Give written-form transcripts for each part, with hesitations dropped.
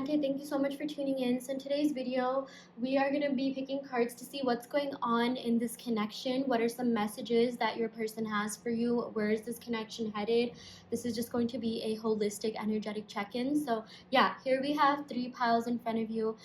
Enchanted. Thank you so much for tuning in. So in today's video, we are going to be picking cards to see what's going on in this connection. What are some messages that your person has for you? Where is this connection headed? This is just going to be a holistic energetic check-in. So yeah, here we have 3 piles in front of you.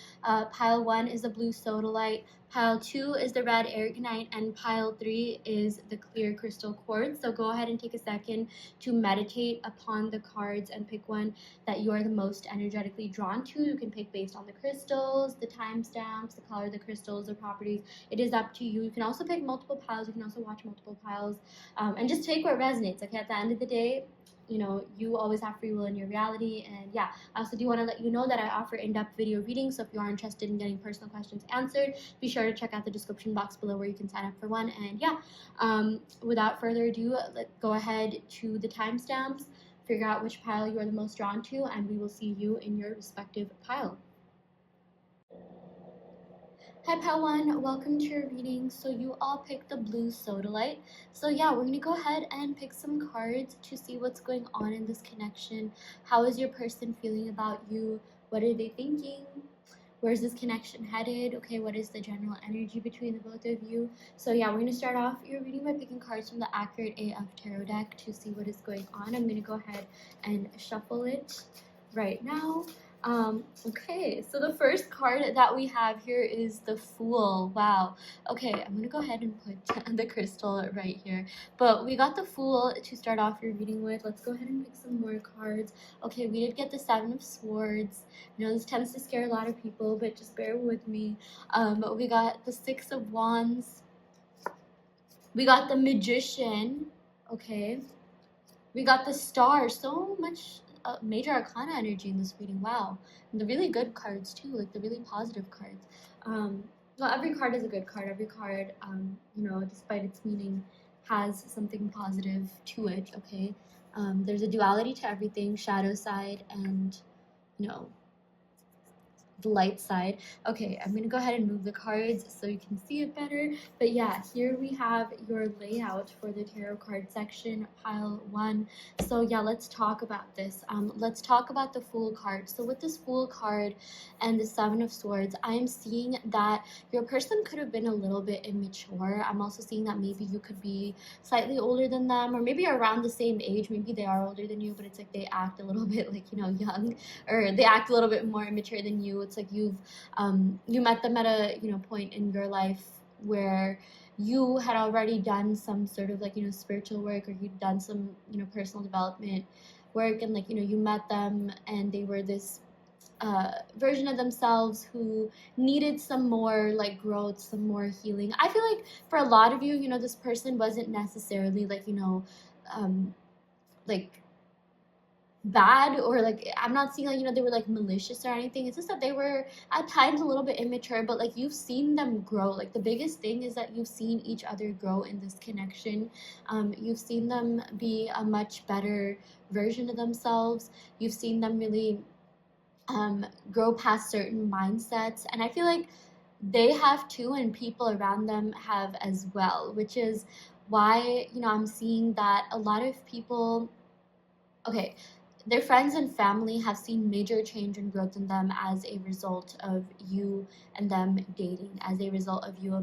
Pile 1 is the blue Sodalite. Pile 2 is the red Aragonite, and pile 3 is the clear crystal quartz. So go ahead and take a second to meditate upon the cards and pick one that you are the most energetically drawn to. You can pick based on the crystals, the timestamps, the color of the crystals, the properties. It is up to you. You can also pick multiple piles. You can also watch multiple piles, and just take what resonates. Okay, at the end of the day, you know, you always have free will in your reality. And yeah, I also do want to let you know that I offer in-depth video readings, so if you are interested in getting personal questions answered, be sure to check out the description box below where you can sign up for one. And yeah, without further ado, let's go ahead to the timestamps, figure out which pile you are the most drawn to, and we will see you in your respective pile. Hi Pile 1, welcome to your reading. So you all picked the blue Sodalite. So yeah, we're going to go ahead and pick some cards to see what's going on in this connection. How is your person feeling about you? What are they thinking? Where's this connection headed? Okay, what is the general energy between the both of you? So yeah, we're going to start off your reading by picking cards from the Accurate AF Tarot deck to see what is going on. I'm going to go ahead and shuffle it right now. Okay, so the first card that we have here is the Fool. Wow. Okay, I'm gonna go ahead and put the crystal right here. But we got the Fool to start off your reading with. Let's go ahead and pick some more cards. Okay, we did get the Seven of Swords. You know, this tends to scare a lot of people, but just bear with me. We got the Six of Wands. We got the Magician. Okay. We got the Star. So much major arcana energy in this reading. Wow. And the really good cards too, like the really positive cards. Well, every card is a good card. Every card, you know, despite its meaning, has something positive to it. Okay. There's a duality to everything, shadow side and, you know, the light side. Okay, I'm gonna go ahead and move the cards so you can see it better. But yeah, here we have your layout for the tarot card section, pile 1. So yeah, let's talk about this. Let's talk about the Fool card. So with this Fool card and the Seven of Swords, I'm seeing that your person could have been a little bit immature. I'm also seeing that maybe you could be slightly older than them, or maybe around the same age. Maybe they are older than you, but it's like they act a little bit like, you know, young, or they act a little bit more immature than you. It's like you met them at a, you know, point in your life where you had already done some sort of, like, you know, spiritual work, or you'd done some, you know, personal development work, and, like, you know, you met them and they were this version of themselves who needed some more, like, growth, some more healing. I feel like for a lot of you, you know, this person wasn't necessarily, like, you know, like, bad, or like, I'm not seeing, like, you know, they were like malicious or anything. It's just that they were at times a little bit immature, but like you've seen them grow. Like the biggest thing is that you've seen each other grow in this connection. You've seen them be a much better version of themselves. You've seen them really grow past certain mindsets, and I feel like they have too, and people around them have as well, which is why, you know, I'm seeing that a lot of people, okay, their friends and family have seen major change and growth in them as a result of you and them dating, as a result of you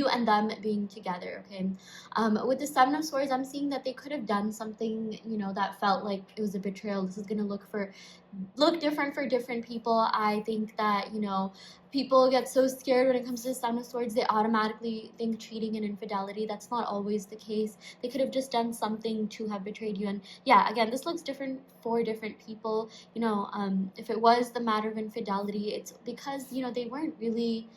and them being together. Okay, with the Seven of Swords, I'm seeing that they could have done something, you know, that felt like it was a betrayal. This is going to look different for different people. I think that, you know, people get so scared when it comes to the Seven of Swords, they automatically think cheating and infidelity. That's not always the case. They could have just done something to have betrayed you. And yeah, again, this looks different for different people. You know, if it was the matter of infidelity, it's because, you know, they weren't really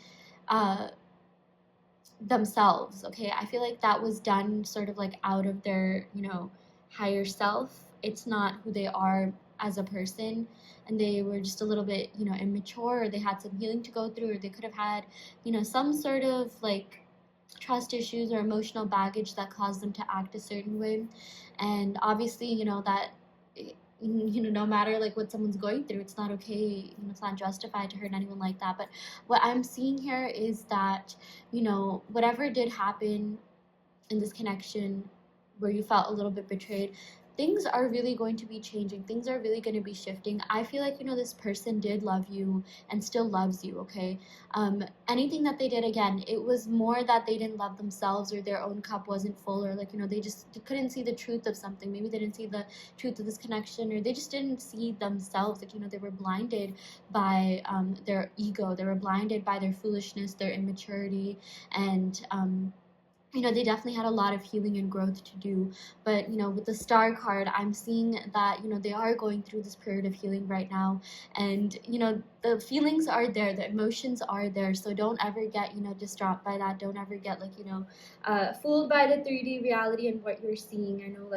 themselves. Okay, I feel like that was done sort of like out of their, you know, higher self. It's not who they are as a person, and they were just a little bit, you know, immature, or they had some healing to go through, or they could have had, you know, some sort of like trust issues or emotional baggage that caused them to act a certain way. And obviously, you know, that, you know, no matter like what someone's going through, it's not okay, you know, it's not justified to hurt anyone like that. But what I'm seeing here is that, you know, whatever did happen in this connection where you felt a little bit betrayed, things are really going to be changing. Things are really going to be shifting. I feel like, this person did love you and still loves you, okay? Anything that they did, again, it was more that they didn't love themselves, or their own cup wasn't full, or they just couldn't see the truth of something. Maybe they didn't see the truth of this connection, or they just didn't see themselves. They were blinded by their ego. They were blinded by their foolishness, their immaturity, and they definitely had a lot of healing and growth to do. But, with the Star card, I'm seeing that, they are going through this period of healing right now. And, the feelings are there, the emotions are there. So don't ever get, distraught by that. Don't ever get, fooled by the 3D reality and what you're seeing. I know,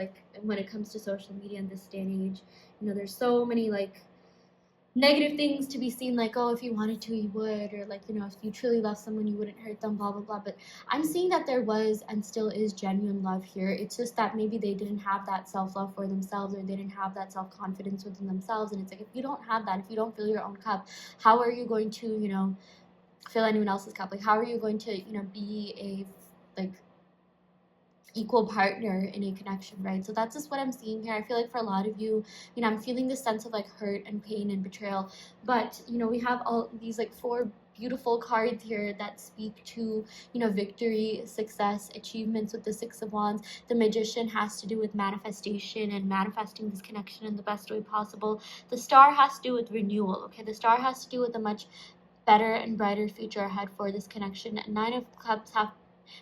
when it comes to social media in this day and age, there's so many, negative things to be seen, oh, if you wanted to, you would, or if you truly love someone, you wouldn't hurt them, blah blah blah. But I'm seeing that there was and still is genuine love here. It's just that maybe they didn't have that self-love for themselves, or they didn't have that self-confidence within themselves. And it's if you don't have that, if you don't fill your own cup, how are you going to fill anyone else's cup? How are you going to be a equal partner in a connection, right? So that's just what I'm seeing here. I feel like for a lot of you, I'm feeling this sense of hurt and pain and betrayal. But we have all these 4 beautiful cards here that speak to victory, success, achievements. With the 6 of Wands, the Magician has to do with manifestation and manifesting this connection in the best way possible. The Star has to do with renewal, okay? The Star has to do with a much better and brighter future ahead for this connection. 9 of Cups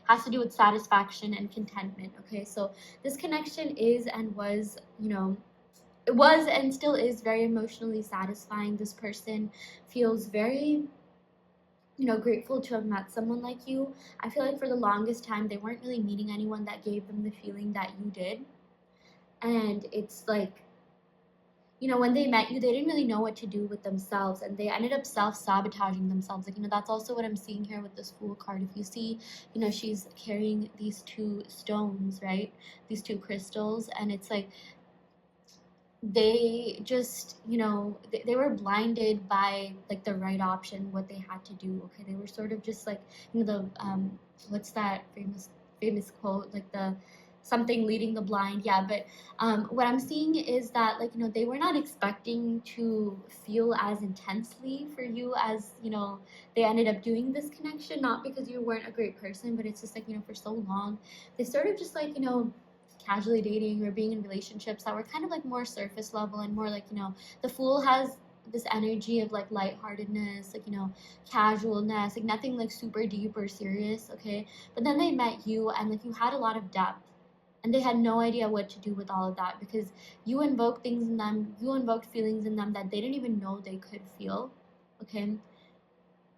has to do with satisfaction and contentment, okay? So this connection is and was, it was and still is very emotionally satisfying. This person feels very, grateful to have met someone like you. I feel like for the longest time, they weren't really meeting anyone that gave them the feeling that you did. And it's when they met you, they didn't really know what to do with themselves, and they ended up self-sabotaging themselves. That's also what I'm seeing here with this Fool card. If you see, she's carrying these 2 stones, right? These 2 crystals, and it's they just, they were blinded by the right option, what they had to do, okay? They were sort of just the what's that famous quote, the something leading the blind. Yeah, but what I'm seeing is that they were not expecting to feel as intensely for you as they ended up doing this connection. Not because you weren't a great person, but it's just for so long they sort of just casually dating or being in relationships that were kind of more surface level, and more the Fool has this energy of lightheartedness, casualness, nothing super deep or serious, okay? But then they met you, and you had a lot of depth, and they had no idea what to do with all of that, because you invoked things in them, you invoked feelings in them that they didn't even know they could feel, okay?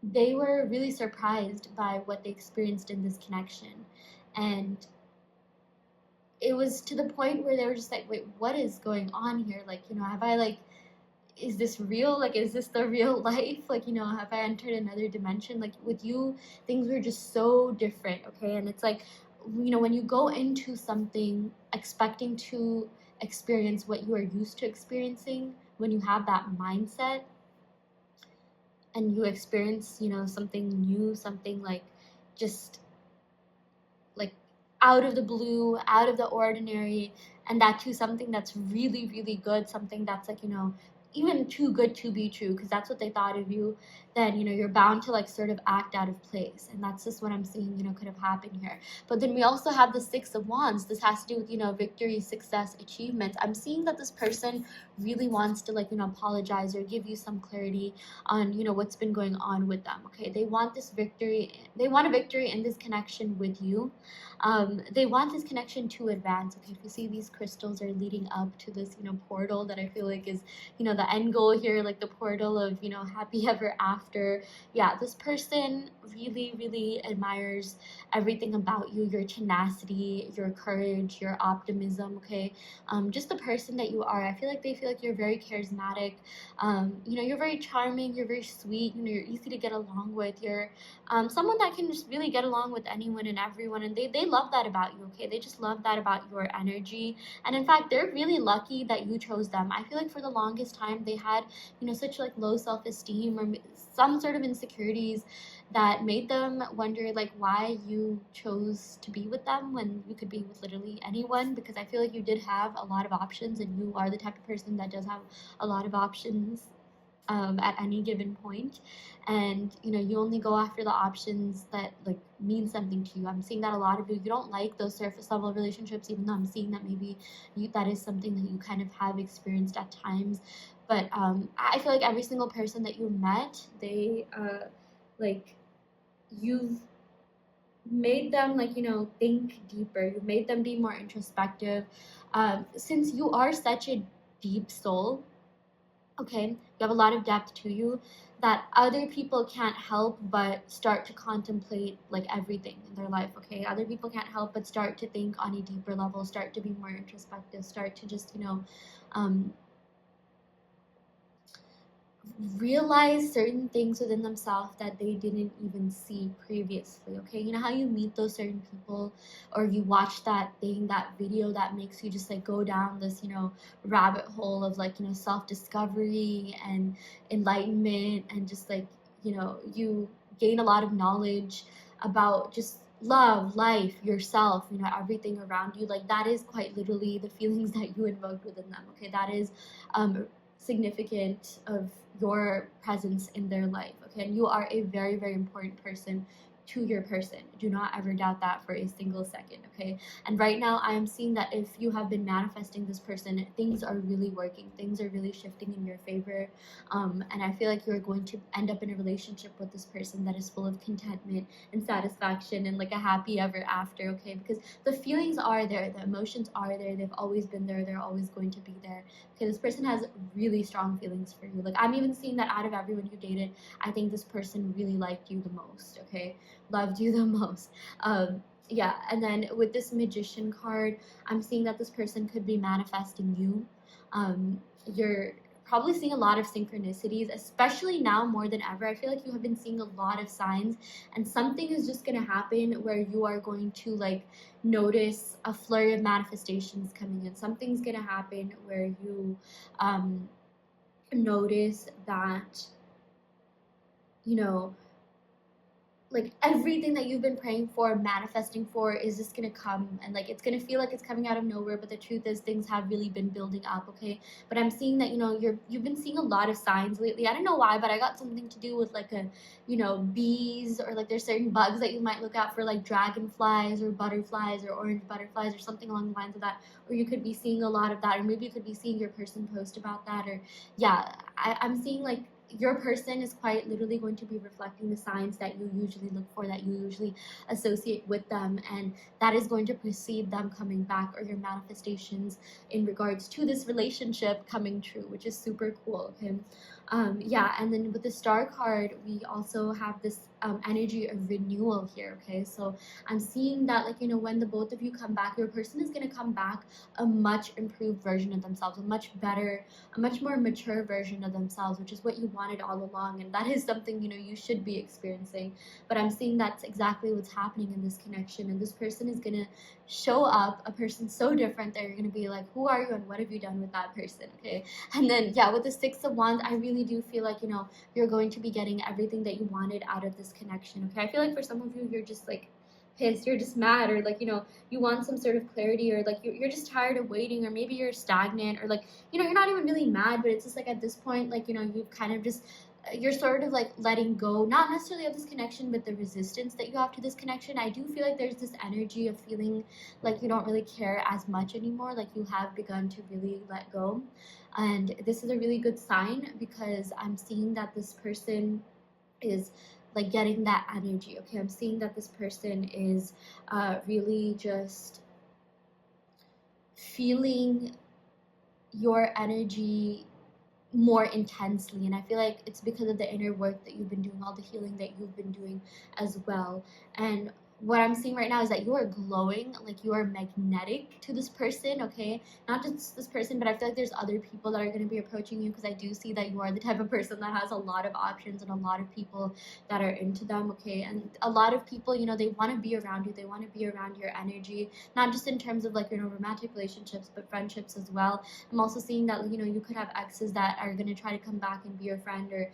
They were really surprised by what they experienced in this connection, and it was to the point where they were just wait, what is going on here? Have I is this real? Is this the real life? Have I entered another dimension? With you, things were just so different, okay? And it's when you go into something expecting to experience what you are used to experiencing, when you have that mindset and you experience, something new, something just out of the blue, out of the ordinary, and that too something that's really, really good, something that's even too good to be true, because that's what they thought of you, then you're bound to sort of act out of place. And that's just what I'm seeing could have happened here. But then we also have the 6 of Wands. This has to do with victory, success, achievements. I'm seeing that this person really wants to apologize or give you some clarity on what's been going on with them, okay? They want this victory, they want a victory in this connection with you. They want this connection to advance, okay? If you see, these crystals are leading up to this portal that I feel is the end goal here, the portal of happy ever after. Yeah, this person really, really admires everything about you, your tenacity, your courage, your optimism, okay? Just the person that you are. I feel they feel you're very charismatic. You're very charming, you're very sweet, you're easy to get along with. You're someone that can just really get along with anyone and everyone, and they love that about you, okay? They just love that about your energy. And in fact, they're really lucky that you chose them. I feel for the longest time, time they had, you know, such like low self-esteem or some sort of insecurities that made them wonder like why you chose to be with them when you could be with literally anyone. Because I feel like you did have a lot of options, and you are the type of person that does have a lot of options at any given point. And you know, you only go after the options that like mean something to you. I'm seeing that a lot of you don't like those surface level relationships, even though I'm seeing that maybe that is something that you kind of have experienced at times. But I feel like every single person that you met, they like you've made them like, you know, think deeper. You've made them be more introspective. Since you are such a deep soul, okay, you have a lot of depth to you, that other people can't help but start to contemplate like everything in their life. Okay, other people can't help but start to think on a deeper level, start to be more introspective, start to just, you know, realize certain things within themselves that they didn't even see previously. Okay, you know how you meet those certain people, or you watch that thing, that video that makes you just like go down this, you know, rabbit hole of like, you know, self-discovery and enlightenment, and just like, you know, you gain a lot of knowledge about just love, life, yourself, you know, everything around you. Like that is quite literally the feelings that you invoked within them. Okay, that is significant of your presence in their life. Okay, and you are a very, very important person to your person. Do not ever doubt that for a single second. Okay, and right now I am seeing that if you have been manifesting this person, things are really working, things are really shifting in your favor, and I feel like you're going to end up in a relationship with this person that is full of contentment and satisfaction and like a happy ever after. Okay, because the feelings are there, the emotions are there, they've always been there, they're always going to be there. Okay, this person has really strong feelings for you. Like I'm even seeing that out of everyone you dated, I think this person really liked you the most. Okay, loved you the most. Yeah, and then with this Magician card, I'm seeing that this person could be manifesting you. You're probably seeing a lot of synchronicities, especially now more than ever. I feel like you have been seeing a lot of signs, and something is just going to happen where you are going to like notice a flurry of manifestations coming in. Something's going to happen where you notice that, you know, like everything that you've been praying for, manifesting for, is just gonna come, and like it's gonna feel like it's coming out of nowhere. But the truth is, things have really been building up. Okay, but I'm seeing that, you know, you've been seeing a lot of signs lately. I don't know why, but I got something to do with like a, you know, bees, or like there's certain bugs that you might look out for, like dragonflies or butterflies or orange butterflies or something along the lines of that. Or you could be seeing a lot of that, or maybe you could be seeing your person post about that. Or yeah, I'm seeing like your person is quite literally going to be reflecting the signs that you usually look for, that you usually associate with them, and that is going to precede them coming back, or your manifestations in regards to this relationship coming true, which is super cool. Okay, yeah, and then with the Star card, we also have this energy of renewal here. Okay, so I'm seeing that, like, you know, when the both of you come back, your person is going to come back a much improved version of themselves, a much better, a much more mature version of themselves, which is what you wanted all along, and that is something, you know, you should be experiencing. But I'm seeing that's exactly what's happening in this connection, and this person is gonna show up, a person so different that you're gonna be like, who are you and what have you done with that person? Okay, and then yeah, with the Six of Wands, I really do feel like, you know, you're going to be getting everything that you wanted out of this connection. Okay, I feel like for some of you, you're just like pissed, you're just mad, or like, you know, you want some sort of clarity, or like you're just tired of waiting, or maybe you're stagnant, or like, you know, you're not even really mad, but it's just like at this point, like, you know, you've kind of just, you're sort of like letting go, not necessarily of this connection, but the resistance that you have to this connection. I do feel like there's this energy of feeling like you don't really care as much anymore, like you have begun to really let go. And this is a really good sign, because I'm seeing that this person is like getting that energy. Okay, I'm seeing that this person is really just feeling your energy more intensely, and I feel like it's because of the inner work that you've been doing, all the healing that you've been doing as well. And what I'm seeing right now is that you are glowing, like you are magnetic to this person, okay? Not just this person, but I feel like there's other people that are going to be approaching you, because I do see that you are the type of person that has a lot of options and a lot of people that are into them, okay? And a lot of people, you know, they want to be around you, they want to be around your energy, not just in terms of like, you know, romantic relationships, but friendships as well. I'm also seeing that, you know, you could have exes that are going to try to come back and be your friend, or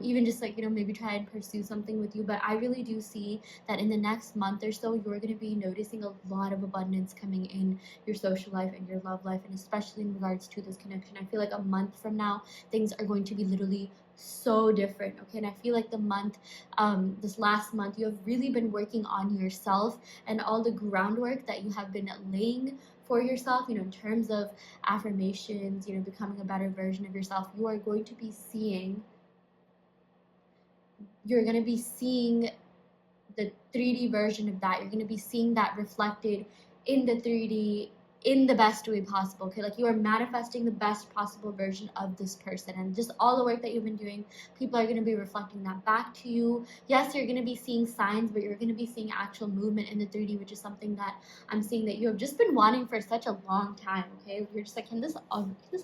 even just like, you know, maybe try and pursue something with you. But I really do see that in the next month or so, you're going to be noticing a lot of abundance coming in your social life and your love life, and especially in regards to this connection. I feel like a month from now, things are going to be literally so different, okay? And I feel like the month, this last month, you have really been working on yourself, and all the groundwork that you have been laying for yourself, you know, in terms of affirmations, you know, becoming a better version of yourself. You are going to be seeing, you're going to be seeing the 3D version of that. You're going to be seeing that reflected in the 3D in the best way possible, okay? Like, you are manifesting the best possible version of this person, and just all the work that you've been doing, people are going to be reflecting that back to you. Yes, you're going to be seeing signs, but you're going to be seeing actual movement in the 3D, which is something that I'm seeing that you have just been wanting for such a long time, okay? You're just like, can this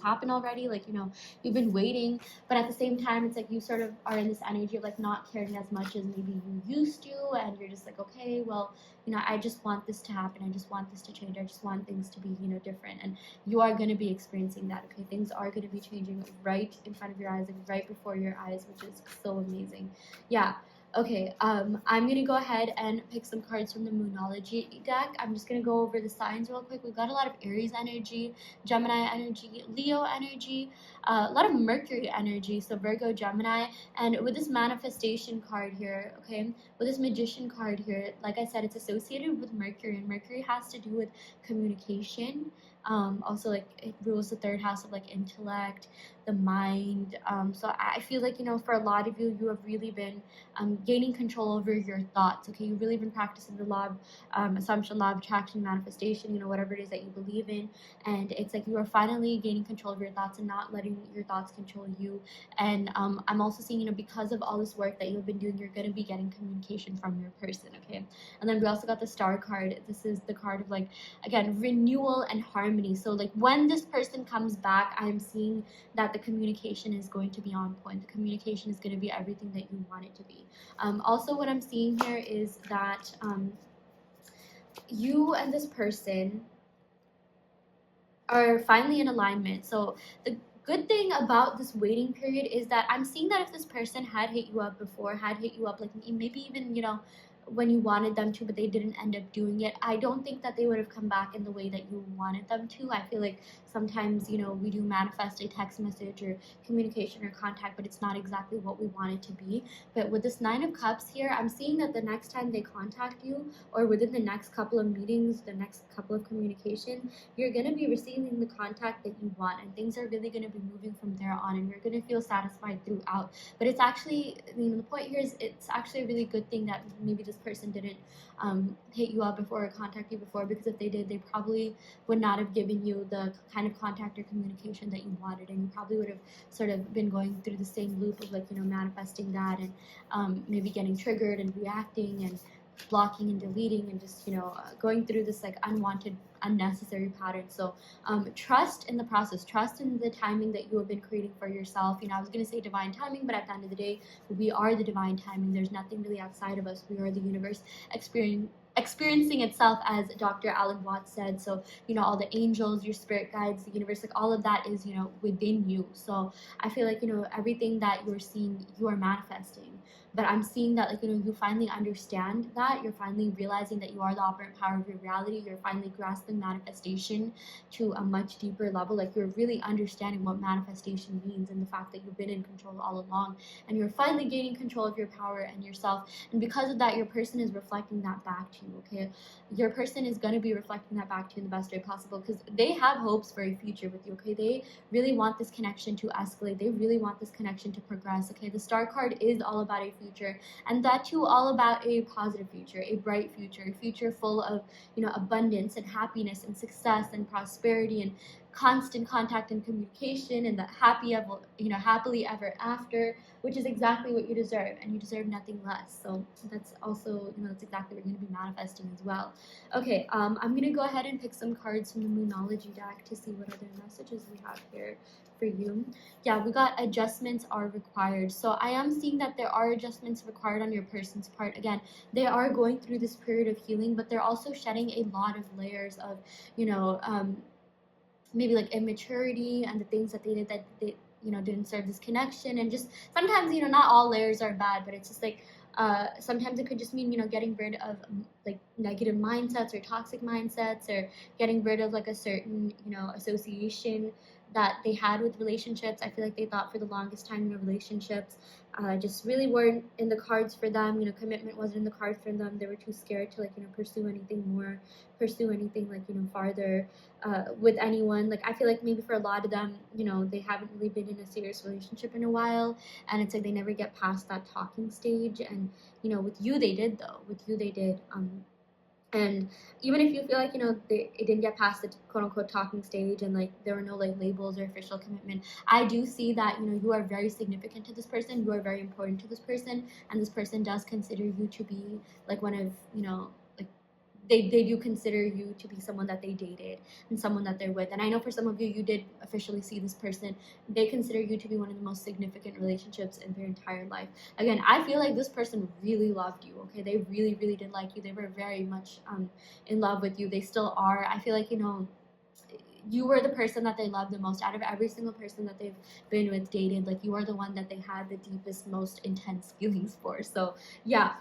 happen already? Like, you know, you've been waiting, but at the same time, it's like you sort of are in this energy of like not caring as much as maybe you used to, and you're just like, okay, well, you know, I just want this to happen, I just want this to change, I just want things to be, you know, different. And you are going to be experiencing that, okay? Things are going to be changing right in front of your eyes, like right before your eyes, which is so amazing. Yeah. Okay, I'm gonna go ahead and pick some cards from the Moonology deck. I'm just gonna go over the signs real quick. We've got a lot of Aries energy, Gemini energy, Leo energy, a lot of Mercury energy, so Virgo, Gemini. And with this manifestation card here, okay, with this Magician card here, like I said, it's associated with Mercury, and Mercury has to do with communication. Also, like, it rules the third house of like intellect, the mind. So I feel like, you know, for a lot of you, you have really been gaining control over your thoughts, okay? You've really been practicing the law of assumption, law of attraction, manifestation, you know, whatever it is that you believe in. And it's like you are finally gaining control of your thoughts and not letting your thoughts control you. And I'm also seeing, you know, because of all this work that you've been doing, you're going to be getting communication from your person, okay? And then we also got the Star card. This is the card of, like, again, renewal and harmony. So like when this person comes back, I'm seeing that the communication is going to be on point. The communication is going to be everything that you want it to be. Also, what I'm seeing here is that you and this person are finally in alignment. So the good thing about this waiting period is that I'm seeing that if this person had hit you up before, had hit you up like maybe even, you know, when you wanted them to, but they didn't end up doing it, I don't think that they would have come back in the way that you wanted them to. I feel like sometimes, you know, we do manifest a text message or communication or contact, but it's not exactly what we want it to be. But with this Nine of Cups here, I'm seeing that the next time they contact you, or within the next couple of meetings, the next couple of communication, you're going to be receiving the contact that you want, and things are really going to be moving from there on, and you're going to feel satisfied throughout. But it's actually, you know, the point here is it's actually a really good thing that maybe this person didn't hit you up before or contact you before, because if they did, they probably would not have given you the kind of contact or communication that you wanted, and you probably would have sort of been going through the same loop of, like, you know, manifesting that, and maybe getting triggered and reacting and blocking and deleting, and just, you know, going through this like unwanted, unnecessary pattern. So trust in the process, trust in the timing that you have been creating for yourself. You know, I was going to say divine timing, but at the end of the day, we are the divine timing. There's nothing really outside of us. We are the universe experiencing itself, as Dr. Alan Watts said. So, you know, all the angels, your spirit guides, the universe, like all of that is, you know, within you. So I feel like, you know, everything that you're seeing, you are manifesting. But I'm seeing that, like, you know, you finally understand that. You're finally realizing that you are the operant power of your reality. You're finally grasping manifestation to a much deeper level. Like, you're really understanding what manifestation means, and the fact that you've been in control all along. And you're finally gaining control of your power and yourself. And because of that, your person is reflecting that back to you, okay? Your person is going to be reflecting that back to you in the best way possible, because they have hopes for a future with you, okay? They really want this connection to escalate. They really want this connection to progress, okay? The Star card is all about a future, and that too all about a positive future, a bright future, a future full of, you know, abundance and happiness and success and prosperity and constant contact and communication and that happily ever after, which is exactly what you deserve, and you deserve nothing less. So that's also, that's exactly what you're going to be manifesting as well. Okay, I'm going to go ahead and pick some cards from the Moonology deck to see what other messages we have here for you. Yeah, we got adjustments are required. So I am seeing that there are adjustments required on your person's part. Again, they are going through this period of healing, but they're also shedding a lot of layers of, maybe like immaturity and the things that they did that they didn't serve this connection. And just sometimes, not all layers are bad, but it's just like sometimes it could just mean getting rid of like negative mindsets or toxic mindsets, or getting rid of like a certain association that they had with relationships. I feel like they thought for the longest time relationships just really weren't in the cards for them. Commitment wasn't in the cards for them. They were too scared to pursue anything more, pursue anything farther with anyone. Like I feel like maybe for a lot of them, they haven't really been in a serious relationship in a while, and it's like they never get past that talking stage. And with you they did, though. With you they did. And even if you feel like it didn't get past the quote unquote talking stage, and like there were no like labels or official commitment, I do see that you are very significant to this person, you are very important to this person, and this person does consider you to be like one of like they do consider you to be someone that they dated and someone that they're with. And I know for some of you, you did officially see this person. They consider you to be one of the most significant relationships in their entire life. Again, I feel like this person really loved you, okay? They really, really did like you. They were very much in love with you. They still are. I feel like, you were the person that they loved the most out of every single person that they've been with, dated. Like you are the one that they had the deepest, most intense feelings for. So yeah.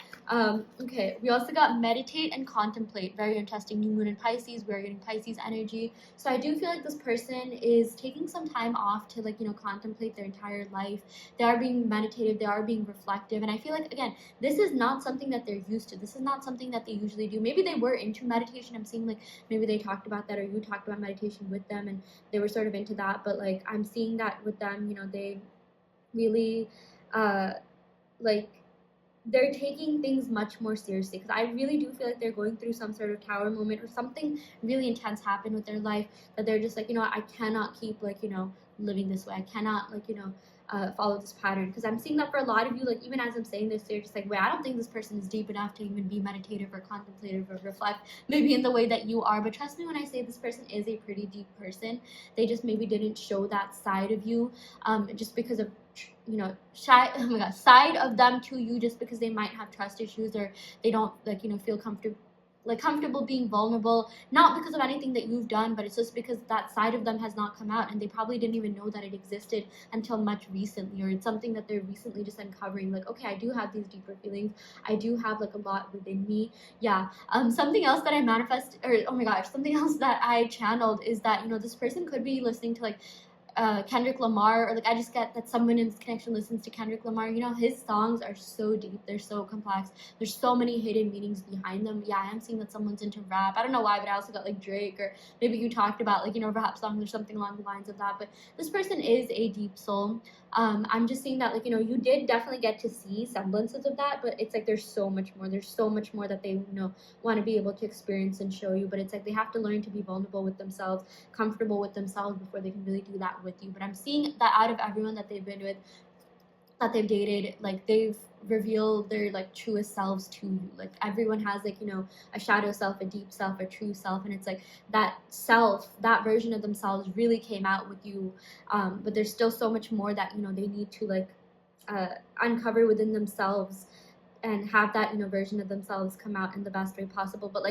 Okay, we also got meditate and contemplate. Very interesting. New moon in Pisces. We're getting Pisces energy. So I do feel like this person is taking some time off to contemplate their entire life. They are being meditative. They are being reflective. And I feel like, again, this is not something that they're used to. This is not something that they usually do. Maybe they were into meditation. I'm seeing maybe they talked about that, or you talked about meditation with them and they were sort of into that. But I'm seeing that with them, they really they're taking things much more seriously, because I really do feel like they're going through some sort of tower moment, or something really intense happened with their life, that they're just I cannot keep living this way. I cannot follow this pattern. Because I'm seeing that for a lot of you, even as I'm saying this, you're just wait, I don't think this person is deep enough to even be meditative or contemplative or reflect maybe in the way that you are. But trust me when I say this person is a pretty deep person. They just maybe didn't show that side of you just because of side of them to you, just because they might have trust issues, or they don't feel comfortable being vulnerable, not because of anything that you've done, but it's just because that side of them has not come out, and they probably didn't even know that it existed until much recently, or it's something that they're recently just uncovering. Okay, I do have these deeper feelings, I do have a lot within me. Yeah. Something else that I manifest, or oh my gosh, something else that I channeled is that this person could be listening to Kendrick Lamar, or I just get that someone in this connection listens to Kendrick Lamar. His songs are so deep, they're so complex, there's so many hidden meanings behind them. Yeah, I am seeing that someone's into rap. I don't know why, but I also got Drake, or maybe you talked about rap songs or something along the lines of that. But this person is a deep soul. I'm just seeing that you did definitely get to see semblances of that, but it's there's so much more that they want to be able to experience and show you. But it's they have to learn to be vulnerable with themselves, comfortable with themselves, before they can really do that with you. But I'm seeing that out of everyone that they've been with, that they've dated, they've revealed their truest selves to you. Everyone has a shadow self, a deep self, a true self, and it's that self, that version of themselves really came out with you. But there's still so much more that they need to uncover within themselves, and have that version of themselves come out in the best way possible. But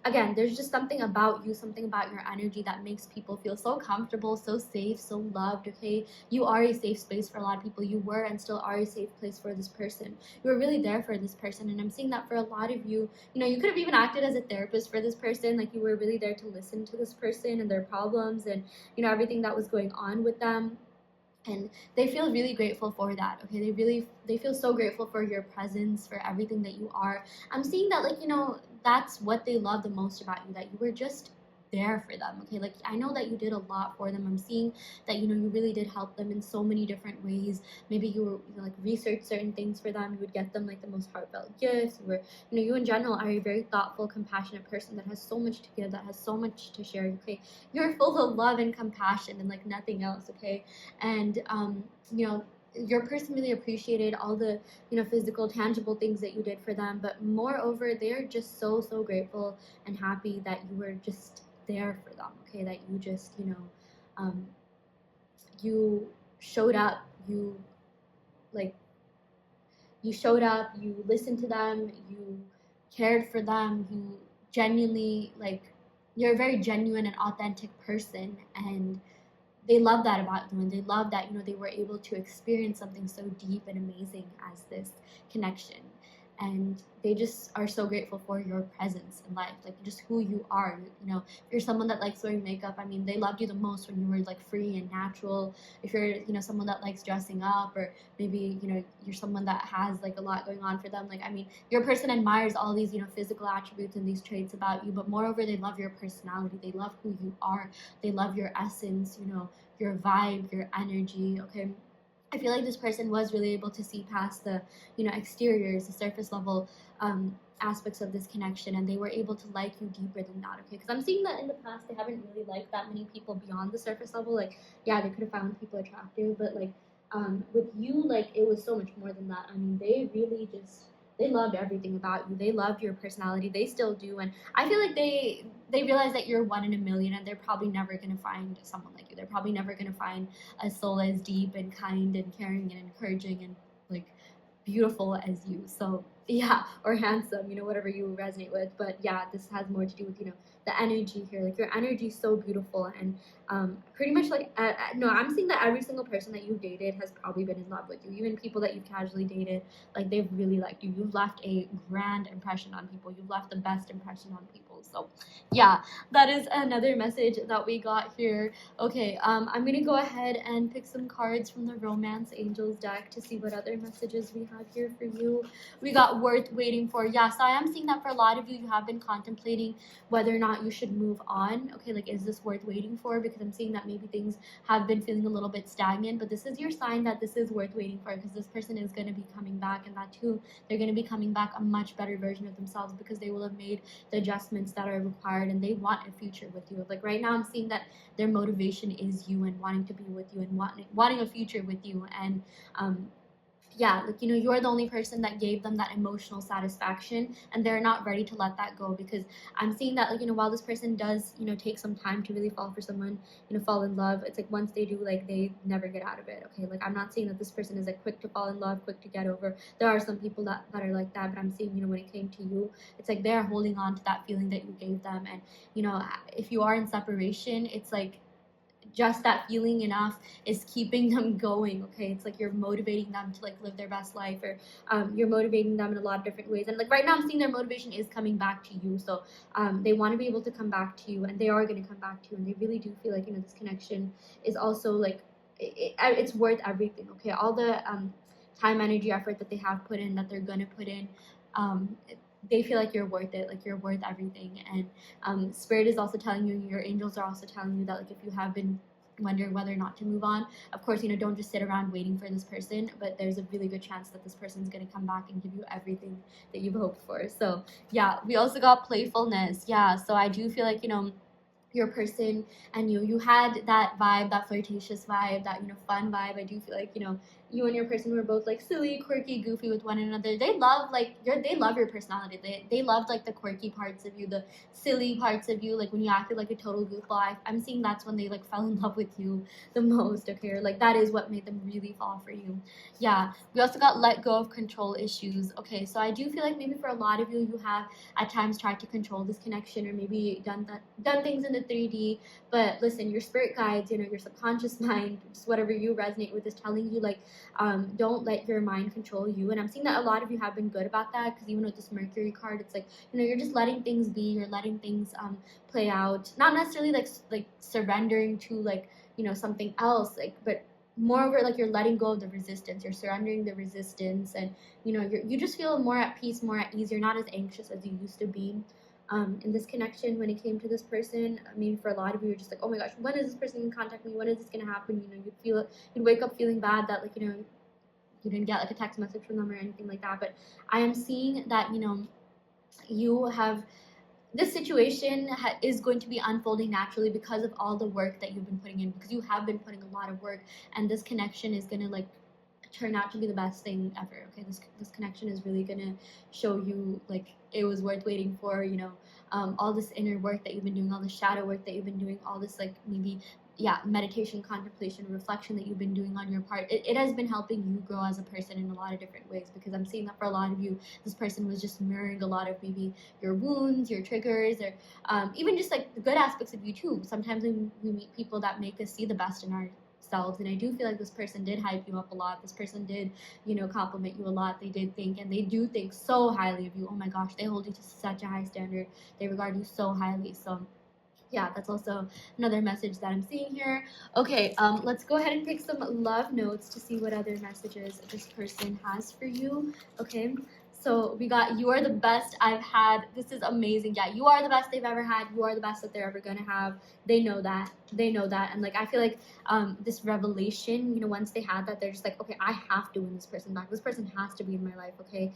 again, there's just something about you, something about your energy that makes people feel so comfortable, so safe, so loved. Okay, you are a safe space for a lot of people. You were and still are a safe place for this person. You were really there for this person. And I'm seeing that for a lot of you, you could have even acted as a therapist for this person. You were really there to listen to this person and their problems, and everything that was going on with them. And they feel really grateful for that. Okay, they feel so grateful for your presence, for everything that you are. I'm seeing that that's what they love the most about you, that you were just there for them, okay? Like, I know that you did a lot for them. I'm seeing that, you really really did help them in so many different ways. Maybe you were, like, research certain things for them. You would get them like the most heartfelt gifts. You were, you in general are a very thoughtful, compassionate person that has so much to give, that has so much to share, okay? You're full of love and compassion and like nothing else, okay? And your person really appreciated all the physical, tangible things that you did for them, but moreover, they're just so so grateful and happy that you were just there for them, okay? That you just um, you showed up, like you showed up, you listened to them, you cared for them, you genuinely, like, you're a very genuine and authentic person, and they love that about you, and they love that they were able to experience something so deep and amazing as this connection, and they just are so grateful for your presence in life, like just who you are. If you're someone that likes wearing makeup, I mean, they loved you the most when you were like free and natural. If you're someone that likes dressing up, or maybe you're someone that has like a lot going on for them, like, I mean, your person admires all these physical attributes and these traits about you, but moreover, they love your personality, they love who you are, they love your essence, your vibe, your energy, okay? I feel like this person was really able to see past the, exteriors, the surface level aspects of this connection, and they were able to like you deeper than that, okay? Because I'm seeing that in the past, they haven't really liked that many people beyond the surface level. Like, yeah, they could have found people attractive, but like, with you, like, it was so much more than that. I mean, they really just, they loved everything about you. They loved your personality. They still do, and I feel like they realize that you're one in a million, and they're probably never gonna find someone like you. They're probably never gonna find a soul as deep and kind and caring and encouraging and like beautiful as you. So yeah, or handsome, whatever you resonate with. But yeah, this has more to do with the energy here. Like, your energy is so beautiful, and pretty much like no, I'm seeing that every single person that you've dated has probably been in love with you. Even people that you've casually dated, like, they've really liked you. You've left a grand impression on people. You've left the best impression on people. So yeah, that is another message that we got here. Okay, I'm gonna go ahead and pick some cards from the Romance Angels deck to see what other messages we have here for you. We got worth waiting for. Yeah, so I am seeing that for a lot of you, you have been contemplating whether or not you should move on. Okay, like, is this worth waiting for? Because I'm seeing that maybe things have been feeling a little bit stagnant, but this is your sign that this is worth waiting for, because this person is going to be coming back, and that too, they're going to be coming back a much better version of themselves, because they will have made the adjustments that are required, and they want a future with you. Like, right now, I'm seeing that their motivation is you, and wanting to be with you, and wanting a future with you, and yeah, like, you're the only person that gave them that emotional satisfaction, and they're not ready to let that go, because I'm seeing that, like, while this person does take some time to really fall for someone, fall in love, it's like once they do, like, they never get out of it, okay? Like, I'm not saying that this person is like quick to fall in love, quick to get over. There are some people that are like that, but I'm seeing when it came to you, it's like they're holding on to that feeling that you gave them, and if you are in separation, it's like just that feeling enough is keeping them going, okay? It's like you're motivating them to like live their best life, or you're motivating them in a lot of different ways, and like right now I'm seeing their motivation is coming back to you. So they want to be able to come back to you, and they are going to come back to you, and they really do feel like this connection is also like it's worth everything, okay? All the time, energy, effort that they have put in, that they're going to put in, they feel like you're worth it, like you're worth everything. And Spirit is also telling you, your angels are also telling you that, like, if you have been wondering whether or not to move on, of course, don't just sit around waiting for this person, but there's a really good chance that this person is going to come back and give you everything that you've hoped for. So yeah, we also got playfulness. Yeah, so I do feel like your person and you had that vibe, that flirtatious vibe, that fun vibe. I do feel like you and your person were both like silly, quirky, goofy with one another. They love like they love your personality. They loved like the quirky parts of you, the silly parts of you, like when you acted like a total goofball. I'm seeing that's when they like fell in love with you the most, okay? Or like that is what made them really fall for you. Yeah, we also got let go of control issues. Okay, so I do feel like maybe for a lot of you have at times tried to control this connection, or maybe done things in the 3D. But listen, your spirit guides, your subconscious mind, just whatever you resonate with, is telling you like, don't let your mind control you. And I'm seeing that a lot of you have been good about that, because even with this Mercury card, it's like you're just letting things be, you're letting things play out, not necessarily like surrendering to like something else, like, but moreover, like, you're letting go of the resistance, you're surrendering the resistance, and you just feel more at peace, more at ease. You're not as anxious as you used to be. in this connection when it came to this person. Maybe for a lot of you, you're just like, oh my gosh, when is this person gonna contact me? When is this gonna happen? You know, you'd wake up feeling bad that, like, you know, you didn't get like a text message from them or anything like that. But I am seeing that, you know, you have this situation is going to be unfolding naturally because of all the work that you've been putting in, because you have been putting a lot of work, and this connection is going to like turn out to be the best thing ever. Okay, this connection is really going to show you like it was worth waiting for, you know. All this inner work that you've been doing, all the shadow work that you've been doing, all this like maybe, yeah, meditation, contemplation, reflection that you've been doing on your part, it has been helping you grow as a person in a lot of different ways, because I'm seeing that for a lot of you, this person was just mirroring a lot of maybe your wounds, your triggers, or even just like the good aspects of you too. Sometimes we meet people that make us see the best in ourselves, and I do feel like this person did hype you up a lot. This person did, you know, compliment you a lot. They did think, and they do think so highly of you. Oh my gosh, they hold you to such a high standard. They regard you so highly. So yeah, that's also another message that I'm seeing here. Okay, let's go ahead and pick some love notes to see what other messages this person has for you. Okay, so we got, you are the best I've had. This is amazing. Yeah, you are the best they've ever had. You are the best that they're ever gonna have. They know that. They know that. And like, I feel like this revelation, you know, once they had that, they're just like, okay, I have to win this person back. This person has to be in my life. Okay,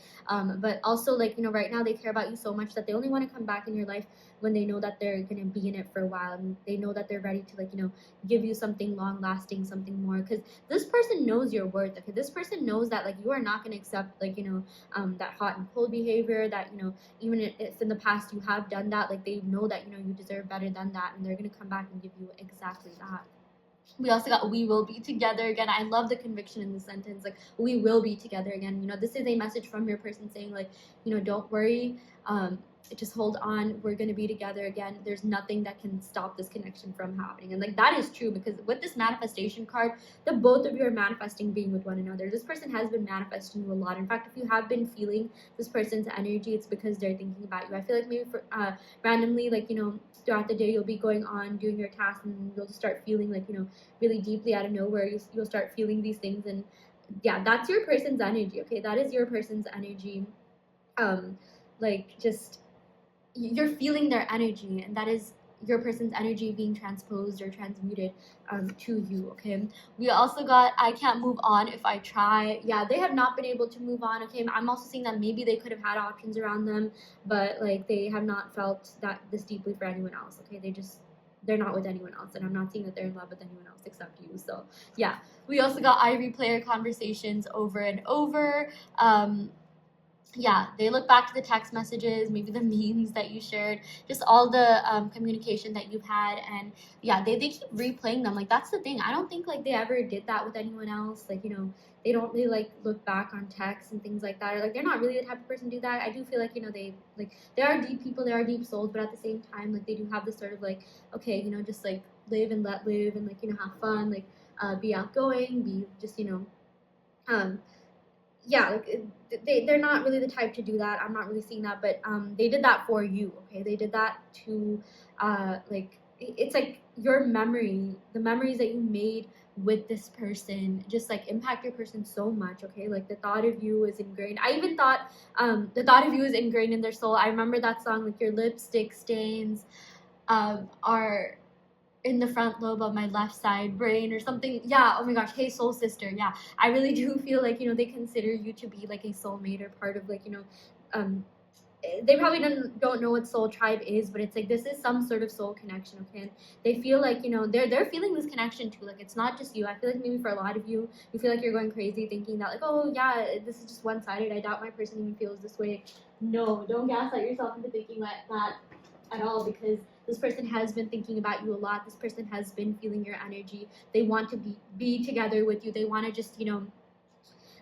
but also like, you know, right now they care about you so much that they only want to come back in your life when they know that they're gonna be in it for a while, and they know that they're ready to, like, you know, give you something long lasting, something more, because this person knows your worth. Okay, this person knows that like you are not gonna accept, like, you know, that hot and cold behavior, that, you know, even if in the past you have done that, like they know that, you know, you deserve better than that, and they're gonna come back and give you exactly that. We also got, we will be together again. I love the conviction in the sentence, like, we will be together again. You know, this is a message from your person saying, like, you know, don't worry, just hold on, we're going to be together again. There's nothing that can stop this connection from happening. And like, that is true, because with this manifestation card, the both of you are manifesting being with one another. This person has been manifesting you a lot. In fact, if you have been feeling this person's energy, it's because they're thinking about you. I feel like maybe for randomly, like, you know, throughout the day you'll be going on doing your tasks, and you'll just start feeling, like, you know, really deeply out of nowhere, you'll start feeling these things. And yeah, that's your person's energy. Okay, that is your person's energy. Like, just, you're feeling their energy, and that is your person's energy being transposed or transmuted to you. Okay, we also got, I can't move on if I try. Yeah, they have not been able to move on. Okay, I'm also seeing that maybe they could have had options around them, but like, they have not felt that this deeply for anyone else. Okay, they're not with anyone else, and I'm not seeing that they're in love with anyone else except you. So yeah, we also got, I replay our conversations over and over. Yeah, they look back to the text messages, maybe the memes that you shared, just all the communication that you've had, and yeah, they keep replaying them. Like, that's the thing, I don't think like they ever did that with anyone else. Like, you know, they don't really like look back on texts and things like that, or like, they're not really the type of person to do that. I do feel like, you know, they are deep people, they are deep souls, but at the same time, like, they do have this sort of like, okay, you know, just like live and let live, and like, you know, have fun, like be outgoing, be just, you know, yeah, like, they're not really the type to do that. I'm not really seeing that, but they did that for you. Okay, they did that to like, it's like your memory, the memories that you made with this person just like impact your person so much. Okay, like, the thought of you is ingrained. I even thought the thought of you is ingrained in their soul. I remember that song, like, your lipstick stains are in the front lobe of my left side brain or something. Yeah, oh my gosh, hey soul sister. Yeah, I really do feel like, you know, they consider you to be like a soulmate, or part of, like, you know, they probably don't know what soul tribe is, but it's like, this is some sort of soul connection. Okay, and they feel like, you know, they're feeling this connection too. Like, it's not just you. I feel like maybe for a lot of you, you feel like you're going crazy thinking that, like, oh yeah, this is just one-sided, I doubt my person even feels this way. No, don't gaslight yourself into thinking that at all, because this person has been thinking about you a lot. This person has been feeling your energy. They want to be together with you. They want to just, you know,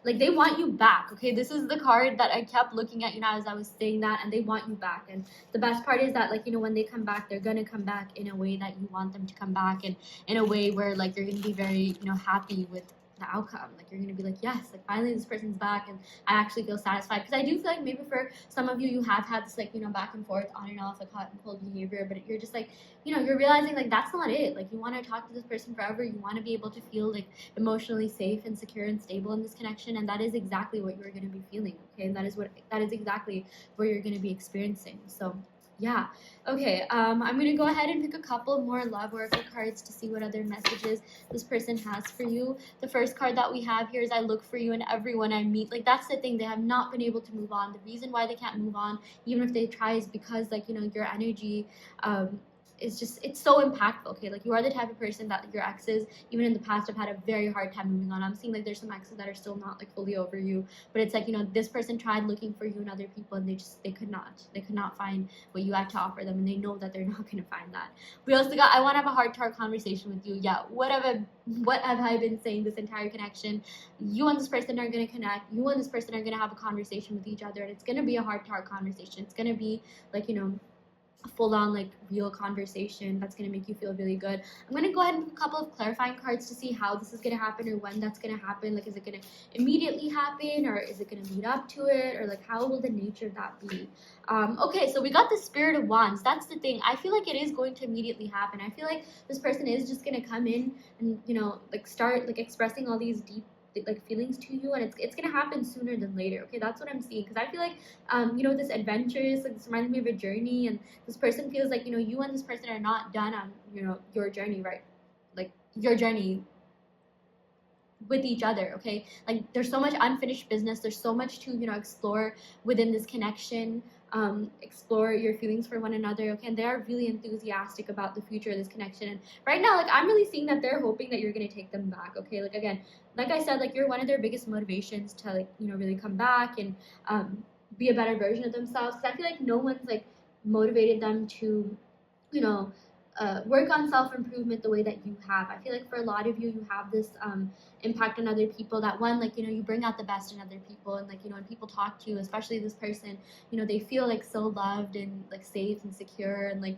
like, they want you back. Okay, this is the card that I kept looking at, you know, as I was saying that, and they want you back. And the best part is that, like, you know, when they come back, they're gonna come back in a way that you want them to come back, and in a way where, like, you're gonna be very, you know, happy with the outcome. Like, you're gonna be like, yes, like, finally this person's back, and I actually feel satisfied. Because I do feel like maybe for some of you, you have had this, like, you know, back and forth, on and off, like, hot and cold behavior, but you're just like, you know, you're realizing, like, that's not it. Like, you want to talk to this person forever. You want to be able to feel like emotionally safe and secure and stable in this connection, and that is exactly what you're going to be feeling. Okay, and that is exactly what you're going to be experiencing. So yeah. Okay, I'm gonna go ahead and pick a couple more love oracle cards to see what other messages this person has for you. The first card that we have here is I look for you in everyone I meet. Like, that's the thing, they have not been able to move on. The reason why they can't move on, even if they try, is because, like, your energy is just, it's so impactful. Okay, like, you are the type of person that your exes, even in the past, have had a very hard time moving on. I'm seeing like there's some exes that are still not like fully over you, but it's like, this person tried looking for you and other people, and they could not find what you had to offer them, and they know that they're not going to find that. We also got, I want to have a heart-to-heart conversation with you. Yeah, what have I been saying this entire connection? You and this person are going to connect. You and this person are going to have a conversation with each other, and it's going to be a heart-to-heart conversation. It's going to be like, a full-on like real conversation that's going to make you feel really good. I'm going to go ahead and put a couple of clarifying cards to see how this is going to happen, or when that's going to happen. Like, is it going to immediately happen, or is it going to lead up to it, or like how will the nature of that be? Okay, so we got the Spirit of Wands. That's the thing, I feel like it is going to immediately happen. I feel like this person is just going to come in and like start like expressing all these deep like feelings to you, and it's gonna happen sooner than later. Okay, that's what I'm seeing, because I feel like this adventure is like, this reminds me of a journey, and this person feels like you and this person are not done on your journey, right? Like, your journey with each other. Okay, like, there's so much unfinished business, there's so much to explore within this connection. Explore your feelings for one another. Okay, and they are really enthusiastic about the future of this connection, and right now, like, I'm really seeing that they're hoping that you're going to take them back. Okay, like, again, like I said, like, you're one of their biggest motivations to, like, really come back and be a better version of themselves, because I feel like no one's like motivated them to you know work on self-improvement the way that you have. I feel like for a lot of you, you have this impact on other people, that one, like, you bring out the best in other people, and like, when people talk to you, especially this person, they feel like so loved and like safe and secure, and like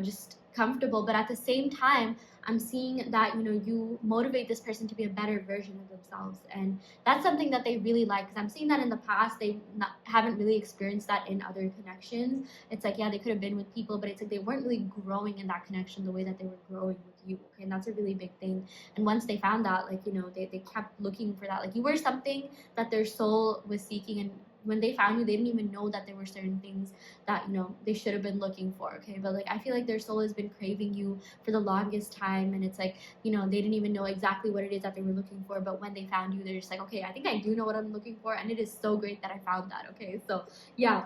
just comfortable. But at the same time, I'm seeing that you motivate this person to be a better version of themselves, and that's something that they really like, because I'm seeing that in the past they haven't really experienced that in other connections. It's like, yeah, they could have been with people, but it's like they weren't really growing in that connection the way that they were growing with you. Okay, and that's a really big thing. And once they found that, like, they kept looking for that. Like, you were something that their soul was seeking, and when they found you, they didn't even know that there were certain things that they should have been looking for. Okay, but like, I feel like their soul has been craving you for the longest time, and it's like, they didn't even know exactly what it is that they were looking for, but when they found you, they're just like, okay, I think I do know what I'm looking for, and it is so great that I found that. Okay, so yeah,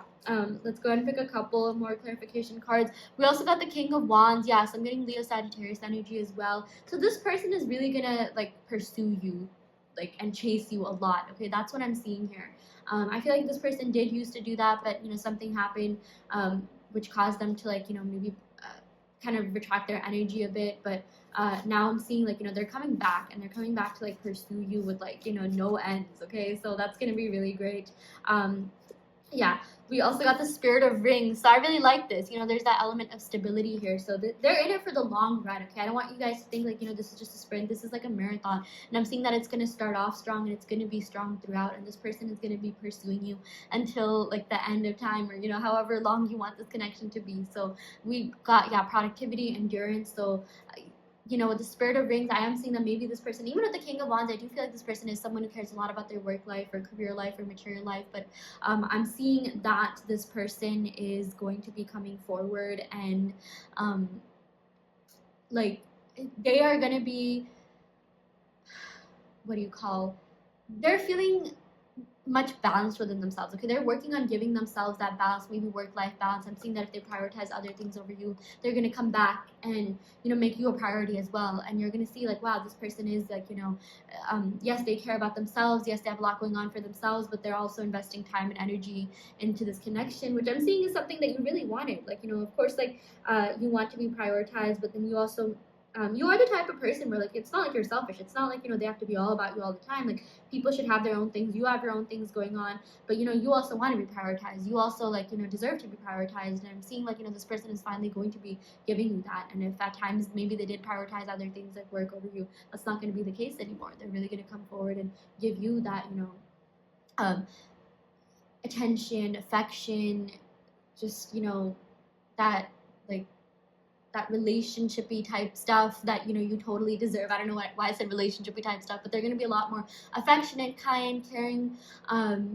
let's go ahead and pick a couple of more clarification cards. We also got the King of Wands. Yes, I'm getting Leo Sagittarius energy as well. So this person is really gonna like pursue you, like, and chase you a lot. Okay, that's what I'm seeing here. I feel like this person did used to do that, but something happened which caused them to, like, maybe kind of retract their energy a bit. But now I'm seeing, like, they're coming back, and they're coming back to like pursue you with, like, no ends. Okay, so that's gonna be really great. Yeah, we also got the Spirit of Rings, so I really like this. There's that element of stability here, so they're in it for the long run. Okay, I don't want you guys to think like, this is just a sprint. This is like a marathon, and I'm seeing that it's going to start off strong, and it's going to be strong throughout, and this person is going to be pursuing you until like the end of time, or however long you want this connection to be. So we got, yeah, productivity, endurance. So with the Spirit of Rings, I am seeing that maybe this person, even with the King of Wands, I do feel like this person is someone who cares a lot about their work life or career life or material life. But I'm seeing that this person is going to be coming forward, and like, they are going to be, what do you call, they're feeling much balanced within themselves. Okay, they're working on giving themselves that balance, maybe work-life balance. I'm seeing that if they prioritize other things over you, they're going to come back and make you a priority as well. And you're going to see, like, wow, this person is like, yes, they care about themselves, yes, they have a lot going on for themselves, but they're also investing time and energy into this connection, which I'm seeing is something that you really wanted. Like, of course, like, you want to be prioritized, but then you also you are the type of person where, like, it's not like you're selfish. It's not like, they have to be all about you all the time. Like, people should have their own things. You have your own things going on, but, you also want to be prioritized. You also, like, deserve to be prioritized. And I'm seeing, like, this person is finally going to be giving you that. And if at times maybe they did prioritize other things like work over you, that's not going to be the case anymore. They're really going to come forward and give you that, attention, affection, just, that, like, that relationshipy type stuff that you totally deserve. I don't know why I said relationshipy type stuff, but they're going to be a lot more affectionate, kind, caring,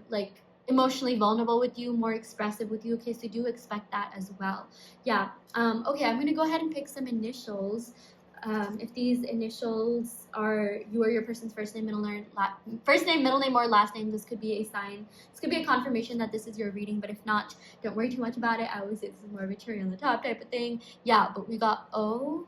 like, emotionally vulnerable with you, more expressive with you. Okay, so do expect that as well. Yeah. Okay, I'm gonna go ahead and pick some initials. If these initials are you or your person's first name, middle name, middle name, or last name, this could be a sign. This could be a confirmation that this is your reading. But if not, don't worry too much about it. I always say this is more of a cherry on the top type of thing. Yeah, but we got O.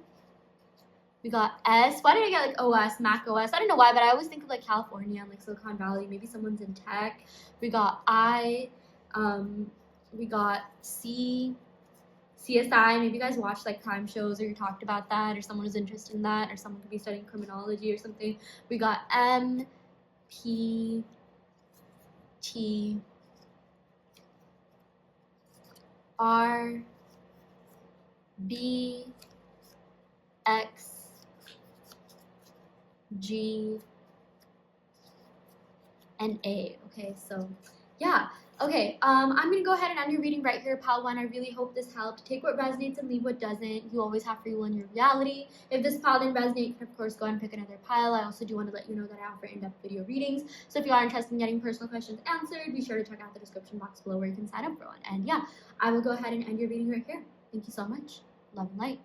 We got S. Why did I get like OS, Mac OS? I don't know why, but I always think of like California and like Silicon Valley. Maybe someone's in tech. We got I. We got C. CSI. Maybe you guys watched like crime shows or you talked about that, or someone was interested in that, or someone could be studying criminology or something. We got M. P. T. R. B. X. G. And A. Okay, so yeah. Okay, I'm gonna go ahead and end your reading right here, pile one. I really hope this helped. Take what resonates and leave what doesn't. You always have free will in your reality. If this pile didn't resonate, you can of course go ahead and pick another pile. I also do want to let you know that I offer in-depth video readings. So if you are interested in getting personal questions answered, be sure to check out the description box below where you can sign up for one. And yeah, I will go ahead and end your reading right here. Thank you so much. Love and light.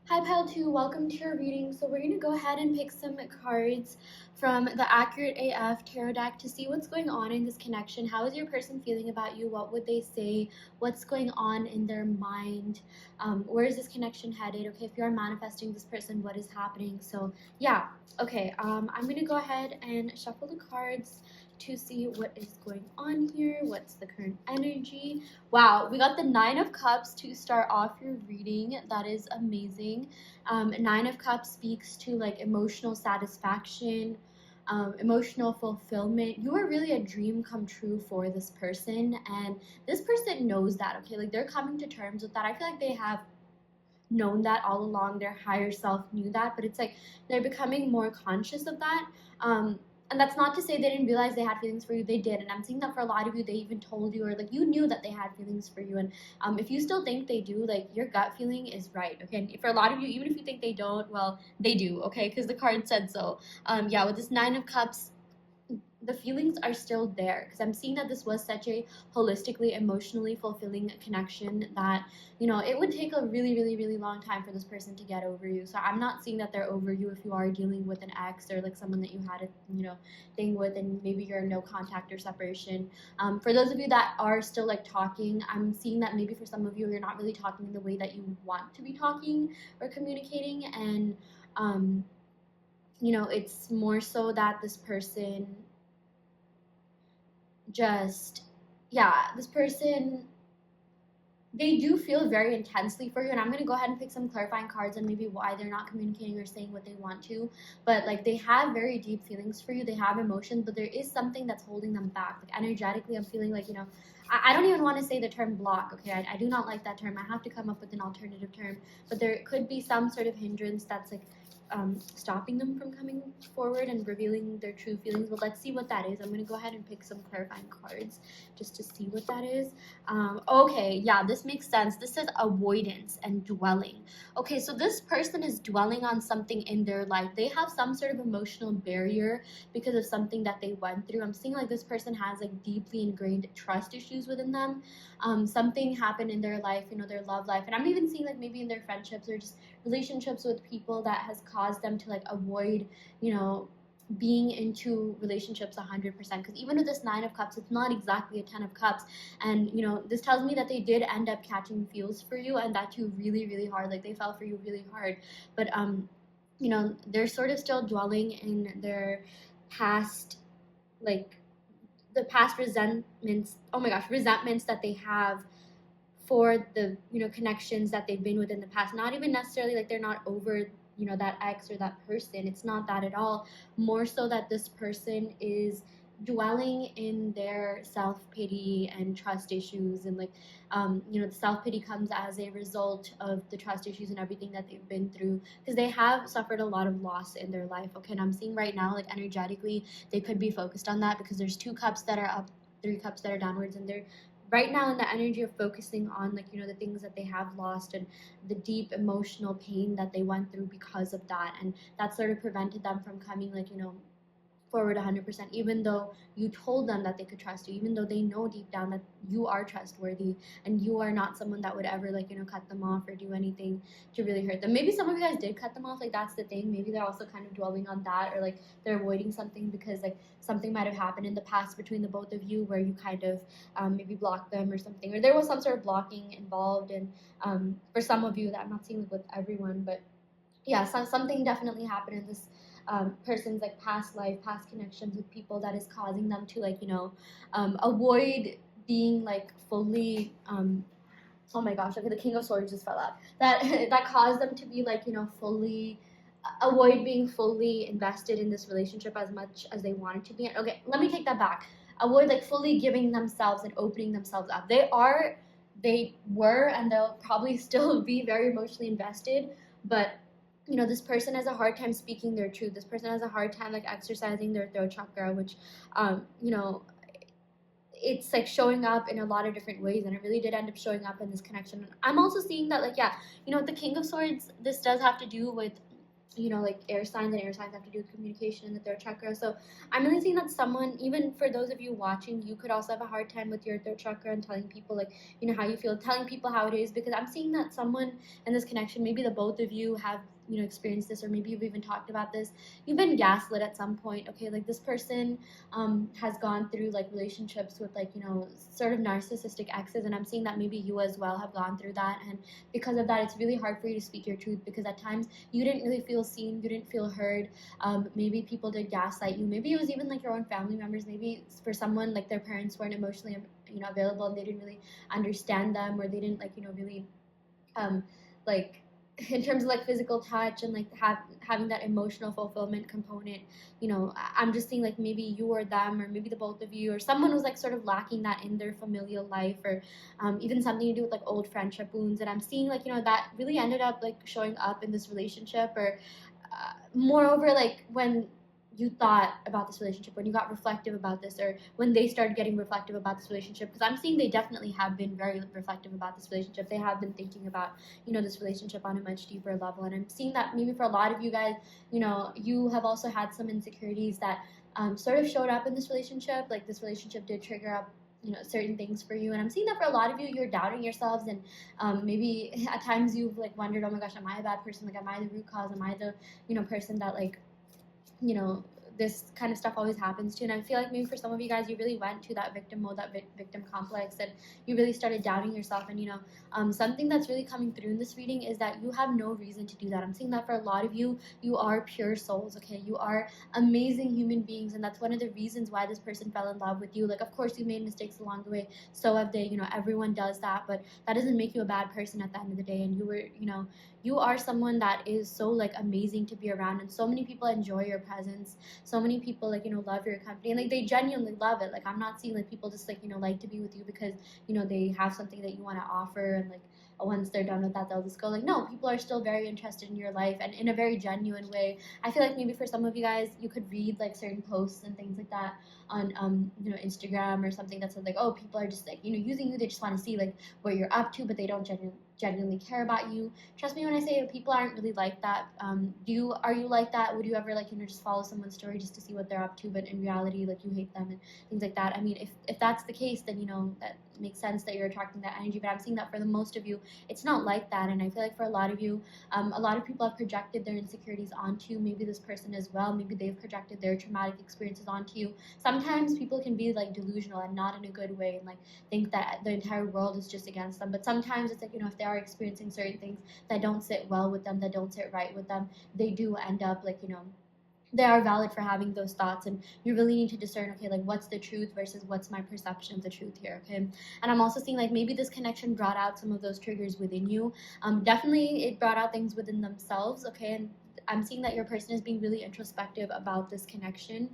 Hi Pile 2, welcome to your reading. So we're going to go ahead and pick some cards from the Accurate AF Tarot deck to see what's going on in this connection. How is your person feeling about you? What would they say? What's going on in their mind? Where is this connection headed? Okay, if you are manifesting this person, what is happening? So yeah, okay, I'm going to go ahead and shuffle the cards to see what is going on here. What's the current energy? Wow, we got the Nine of Cups to start off your reading. That is amazing. Nine of Cups speaks to like emotional satisfaction, emotional fulfillment. You are really a dream come true for this person, and this person knows that. Okay, like they're coming to terms with that. I feel like they have known that all along. Their higher self knew that, but it's like they're becoming more conscious of that. And that's not to say they didn't realize they had feelings for you. They did. And I'm saying that for a lot of you, they even told you, or like you knew that they had feelings for you. And if you still think they do, like your gut feeling is right. Okay. And for a lot of you, even if you think they don't, well, they do. Okay. Because the card said so. Yeah, with this Nine of Cups, the feelings are still there, because I'm seeing that this was such a holistically emotionally fulfilling connection that, you know, it would take a really long time for this person to get over you. So I'm not seeing that they're over you if you are dealing with an ex or like someone that you had a, you know, thing with, and maybe you're no contact or separation. For those of you that are still like talking, I'm seeing that maybe for some of you, you're not really talking in the way that you want to be talking or communicating. And you know, it's more so that this person just, yeah, this person, they do feel very intensely for you. And I'm going to go ahead and pick some clarifying cards and maybe why they're not communicating or saying what they want to. But like they have very deep feelings for you. They have emotions, but there is something that's holding them back. Like energetically, I'm feeling like, you know, I don't even want to say the term block. Okay, I do not like that term. I have to come up with an alternative term. But there could be some sort of hindrance that's like stopping them from coming forward and revealing their true feelings. But let's see what that is. I'm going to go ahead and pick some clarifying cards just to see what that is. Okay, yeah, this makes sense. This says avoidance and dwelling. Okay, so this person is dwelling on something in their life. They have some sort of emotional barrier because of something that they went through. I'm seeing like this person has like deeply ingrained trust issues within them. Something happened in their life, you know, their love life. And I'm even seeing like maybe in their friendships or just relationships with people that has caused them to like avoid, you know, being into relationships 100%. Because even with this Nine of Cups, it's not exactly a Ten of Cups. And you know, this tells me that they did end up catching feels for you, and that too really hard. Like they fell for you really hard. But you know, they're sort of still dwelling in their past, like the past resentments, oh my gosh, resentments that they have for the, you know, connections that they've been with in the past. Not even necessarily like they're not over, you know, that ex or that person. It's not that at all. More so that this person is dwelling in their self-pity and trust issues. And like you know, the self-pity comes as a result of the trust issues and everything that they've been through, because they have suffered a lot of loss in their life. Okay, and I'm seeing right now, like energetically, they could be focused on that, because there's 2 cups that are up, 3 cups that are downwards, and they're right now in the energy of focusing on, like, you know, the things that they have lost and the deep emotional pain that they went through because of that. And that sort of prevented them from coming, like, you know, forward 100%, even though you told them that they could trust you, even though they know deep down that you are trustworthy and you are not someone that would ever, like, cut them off or do anything to really hurt them. Maybe some of you guys did cut them off, like, that's the thing. Maybe they're also kind of dwelling on that, or like they're avoiding something because like something might have happened in the past between the both of you where you kind of maybe blocked them or something, or there was some sort of blocking involved. And for some of you, that I'm not saying like with everyone, but yeah, something definitely happened in this person's like past life, past connections with people that is causing them to, like, avoid being like fully oh my gosh, okay, the King of Swords just fell out. That that caused them to be like, fully avoid being fully invested in this relationship as much as they wanted to be. Okay, let me take that back. Avoid like fully giving themselves and opening themselves up. They were, and they'll probably still be very emotionally invested, but this person has a hard time speaking their truth. This person has a hard time like exercising their throat chakra, which it's like showing up in a lot of different ways, and it really did end up showing up in this connection. And I'm also seeing that, like, yeah, the King of Swords, this does have to do with like air signs, and air signs have to do with communication in the throat chakra. So I'm really seeing that someone, even for those of you watching, you could also have a hard time with your throat chakra and telling people, like, how you feel, telling people how it is, because I'm seeing that someone in this connection, maybe the both of you have experienced this, or maybe you've even talked about this. You've been gaslit at some point. Okay, like this person has gone through like relationships with like sort of narcissistic exes, and I'm seeing that maybe you as well have gone through that, and because of that, it's really hard for you to speak your truth, because at times you didn't really feel seen, you didn't feel heard. Maybe people did gaslight you. Maybe it was even like your own family members. Maybe for someone, like their parents weren't emotionally available, and they didn't really understand them, or they didn't like really like in terms of like physical touch and like having that emotional fulfillment component. I'm just seeing like maybe you or them, or maybe the both of you, or someone was like sort of lacking that in their familial life, or even something to do with like old friendship wounds. And I'm seeing like that really ended up like showing up in this relationship, or moreover, like when you thought about this relationship, when you got reflective about this, or when they started getting reflective about this relationship, because I'm seeing they definitely have been very reflective about this relationship. They have been thinking about this relationship on a much deeper level. And I'm seeing that maybe for a lot of you guys, you have also had some insecurities that sort of showed up in this relationship. Like this relationship did trigger up certain things for you. And I'm seeing that for a lot of you, you're doubting yourselves, and maybe at times you've like wondered, oh my gosh, am I a bad person? Like, am I the root cause? Am I the person that like this kind of stuff always happens to? And I feel like maybe for some of you guys, you really went to that victim mode, that victim complex, and you really started doubting yourself. And something that's really coming through in this reading is that you have no reason to do that. I'm seeing that for a lot of you, you are pure souls. Okay, you are amazing human beings, and that's one of the reasons why this person fell in love with you. Like, of course you made mistakes along the way, so have they. Everyone does that, but that doesn't make you a bad person at the end of the day. And you were, you are someone that is so like amazing to be around, and so many people enjoy your presence. So many people like love your company, and like they genuinely love it. Like, I'm not seeing like people just like like to be with you because they have something that you want to offer, and like once they're done with that, they'll just go. Like, no, people are still very interested in your life, and in a very genuine way. I feel like maybe for some of you guys, you could read like certain posts and things like that on Instagram or something that says like, oh, people are just like using you. They just want to see like what you're up to, but they don't genuinely care about you. Trust me when I say people aren't really like that. Are you like that? Would you ever like just follow someone's story just to see what they're up to, but in reality like you hate them and things like that? I mean, if that's the case, then that makes sense that you're attracting that energy. But I'm seeing that for the most of you, it's not like that. And I feel like for a lot of you, a lot of people have projected their insecurities onto maybe this person as well. Maybe they've projected their traumatic experiences onto you. Sometimes people can be like delusional and not in a good way, and like think that the entire world is just against them. But sometimes it's like if they are experiencing certain things that don't sit well with them, that don't sit right with them, they do end up like they are valid for having those thoughts. And you really need to discern, okay, like what's the truth versus what's my perception of the truth here. Okay, and I'm also seeing like maybe this connection brought out some of those triggers within you. Definitely it brought out things within themselves. Okay, and I'm seeing that your person is being really introspective about this connection.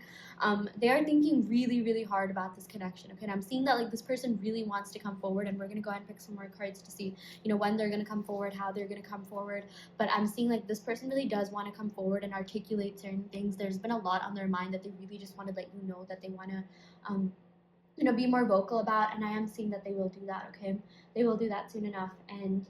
They are thinking really, really hard about this connection. Okay, and I'm seeing that like this person really wants to come forward, and we're gonna go ahead and pick some more cards to see, when they're gonna come forward, how they're gonna come forward. But I'm seeing like this person really does want to come forward and articulate certain things. There's been a lot on their mind that they really just want to let you know that they want to, be more vocal about. And I am seeing that they will do that. Okay, they will do that soon enough. And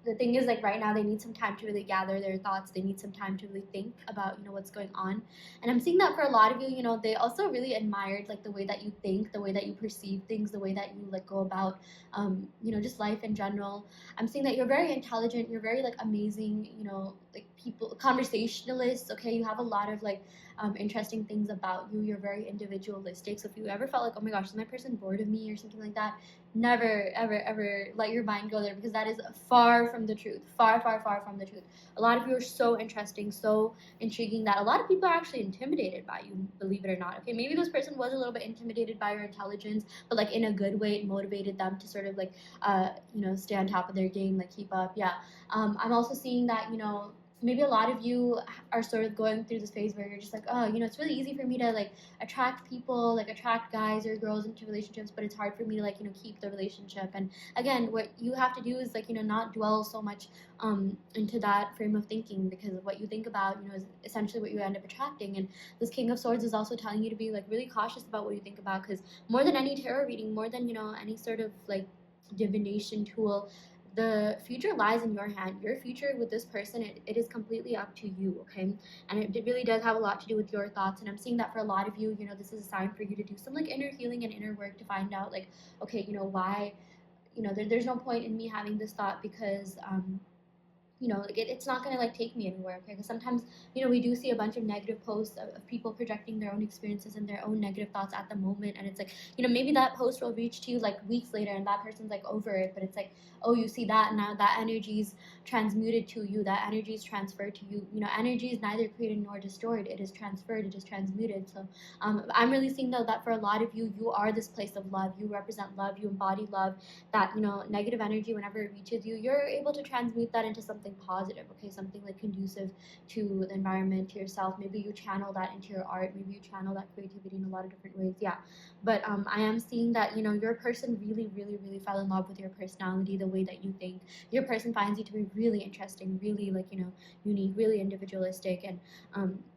The thing is, like, right now they need some time to really gather their thoughts. They need some time to really think about, what's going on. And I'm seeing that for a lot of you, they also really admired, like, the way that you think, the way that you perceive things, the way that you, like, go about, just life in general. I'm seeing that you're very intelligent. You're very, like, amazing, like, people, conversationalists, okay? You have a lot of, like, interesting things about you. You're very individualistic. So if you ever felt like, oh my gosh, is my person bored of me or something like that, never ever ever let your mind go there, because that is far from the truth. Far, far, far from the truth. A lot of you are so interesting, so intriguing, that a lot of people are actually intimidated by you, believe it or not. Okay, maybe this person was a little bit intimidated by your intelligence, but like in a good way. It motivated them to sort of like stay on top of their game, like keep up. Yeah. I'm also seeing that maybe a lot of you are sort of going through this phase where you're just like, oh, it's really easy for me to like attract people, like attract guys or girls into relationships, but it's hard for me to like keep the relationship. And again, what you have to do is like not dwell so much into that frame of thinking, because what you think about is essentially what you end up attracting. And this King of Swords is also telling you to be like really cautious about what you think about, because more than any tarot reading, more than any sort of like divination tool, the future lies in your hand. Your future with this person, it is completely up to you, okay? And it really does have a lot to do with your thoughts. And I'm seeing that for a lot of you, this is a sign for you to do some like inner healing and inner work to find out like, okay, why, there's no point in me having this thought, because like it's not going to like take me anywhere, okay? Because sometimes we do see a bunch of negative posts of people projecting their own experiences and their own negative thoughts at the moment, and it's like maybe that post will reach to you like weeks later and that person's like over it, but it's like, oh, you see that, and now that energy is transmuted to you, that energy is transferred to you. Energy is neither created nor destroyed, it is transferred, it is transmuted. So I'm really seeing though that for a lot of you, you are this place of love. You represent love, you embody love. That negative energy, whenever it reaches you, you're able to transmute that into something positive, okay? Something like conducive to the environment, to yourself. Maybe you channel that into your art, maybe you channel that creativity in a lot of different ways. Yeah. But I am seeing that your person really, really, really fell in love with your personality, the way that you think. Your person finds you to be really interesting, really like unique, really individualistic, and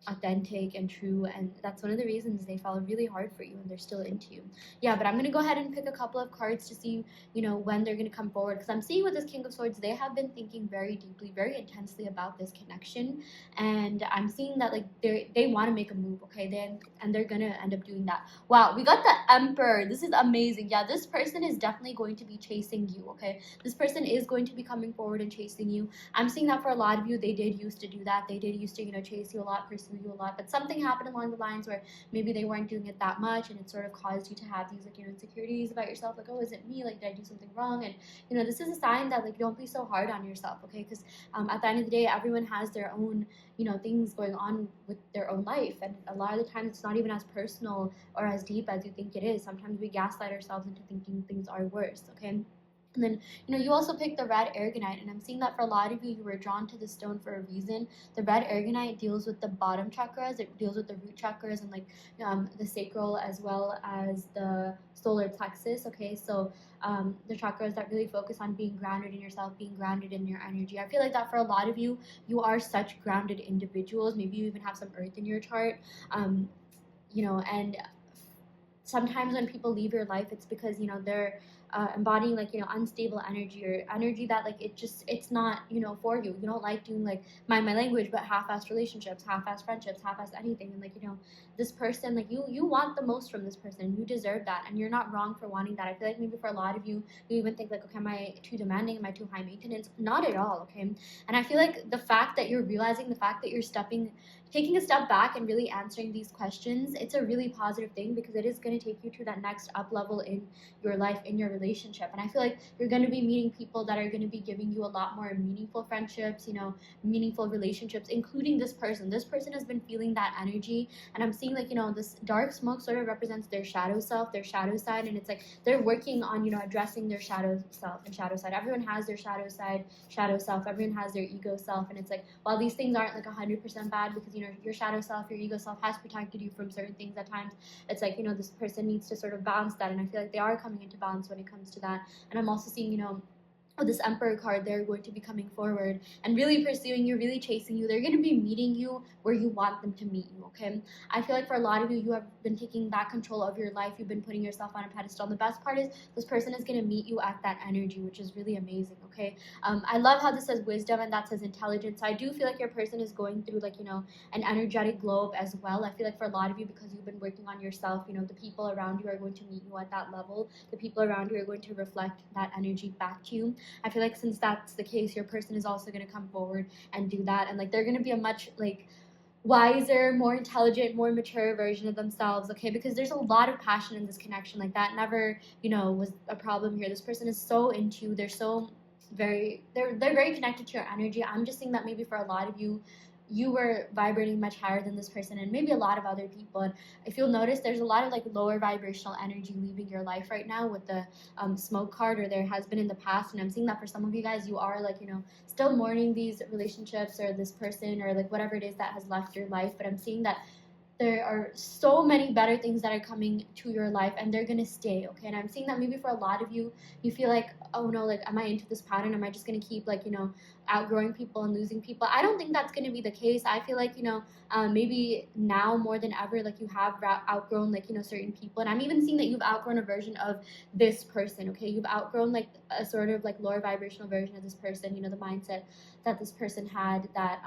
authentic and true. And that's one of the reasons they fell really hard for you and they're still into you. Yeah. But I'm gonna go ahead and pick a couple of cards to see when they're going to come forward, because I'm seeing with this King of Swords, they have been thinking very deeply, very intensely about this connection. And I'm seeing that like they want to make a move, okay? They're going to end up doing that. Wow, we got the Emperor. This is amazing. Yeah, this person is definitely going to be chasing you, okay? This person is going to be coming forward and chasing you. I'm seeing that for a lot of you, they did used to do that. They did used to chase you a lot, pursue you a lot, but something happened along the lines where maybe they weren't doing it that much, and it sort of caused you to have these like insecurities about yourself, like, oh, is it me, like did I do something wrong? And this is a sign that like don't be so hard on yourself, okay? Because at the end of the day, everyone has their own things going on with their own life, and a lot of the times it's not even as personal or as deep as you think it is. Sometimes we gaslight ourselves into thinking things are worse, okay? And then, you also picked the red Aragonite, and I'm seeing that for a lot of you, you were drawn to the stone for a reason. The red Aragonite deals with the bottom chakras, it deals with the root chakras and like the sacral as well as the solar plexus, okay? So the chakras that really focus on being grounded in yourself, being grounded in your energy. I feel like that for a lot of you, you are such grounded individuals. Maybe you even have some earth in your chart, and sometimes when people leave your life, it's because they're embodying like unstable energy, or energy that like it's not for you. You don't like doing, like, my language, but half-assed relationships, half-assed friendships, half-assed anything. And like this person, like you want the most from this person, you deserve that, and you're not wrong for wanting that. I feel like maybe for a lot of you, you even think like, okay, am I too demanding, am I too high maintenance? Not at all, okay? And I feel like the fact that you're realizing, the fact that you're taking a step back and really answering these questions, it's a really positive thing, because it is going to take you to that next up level in your life, in your relationship. And I feel like you're going to be meeting people that are going to be giving you a lot more meaningful friendships, meaningful relationships, including this person. This person has been feeling that energy, and I'm seeing like this dark smoke sort of represents their shadow self, their shadow side, and it's like they're working on addressing their shadow self and shadow side. Everyone has their shadow side, shadow self. Everyone has their ego self, and it's like, while these things aren't like 100% bad, because your shadow self, your ego self has protected you from certain things at times, it's like this person needs to sort of balance that. And I feel like they are coming into balance when it comes to that. And I'm also seeing this Emperor card, they're going to be coming forward and really pursuing you, really chasing you. They're going to be meeting you where you want them to meet you, okay? I feel like for a lot of you, you have been taking back control of your life. You've been putting yourself on a pedestal. And the best part is this person is going to meet you at that energy, which is really amazing, okay? I love how this says wisdom and that says intelligence. So I do feel like your person is going through, like, an energetic globe as well. I feel like for a lot of you, because you've been working on yourself, the people around you are going to meet you at that level. The people around you are going to reflect that energy back to you. I feel like since that's the case, your person is also going to come forward and do that, and like they're going to be a much like wiser, more intelligent, more mature version of themselves, okay? Because there's a lot of passion in this connection. Like that never, was a problem here. This person is so into you. They're so they're very connected to your energy. I'm just saying that maybe for a lot of you, you were vibrating much higher than this person and maybe a lot of other people. And if you'll notice, there's a lot of like lower vibrational energy leaving your life right now with the smoke card, or there has been in the past. And I'm seeing that for some of you guys, you are like, still mourning these relationships or this person or like whatever it is that has left your life. But I'm seeing that there are so many better things that are coming to your life and they're gonna stay, okay? And I'm seeing that maybe for a lot of you, you feel like, oh no, like, am I into this pattern? Am I just gonna keep like, outgrowing people and losing people? I don't think that's gonna be the case. I feel like, maybe now more than ever, like you have outgrown like, certain people. And I'm even seeing that you've outgrown a version of this person, okay? You've outgrown like a sort of like lower vibrational version of this person, the mindset that this person had that,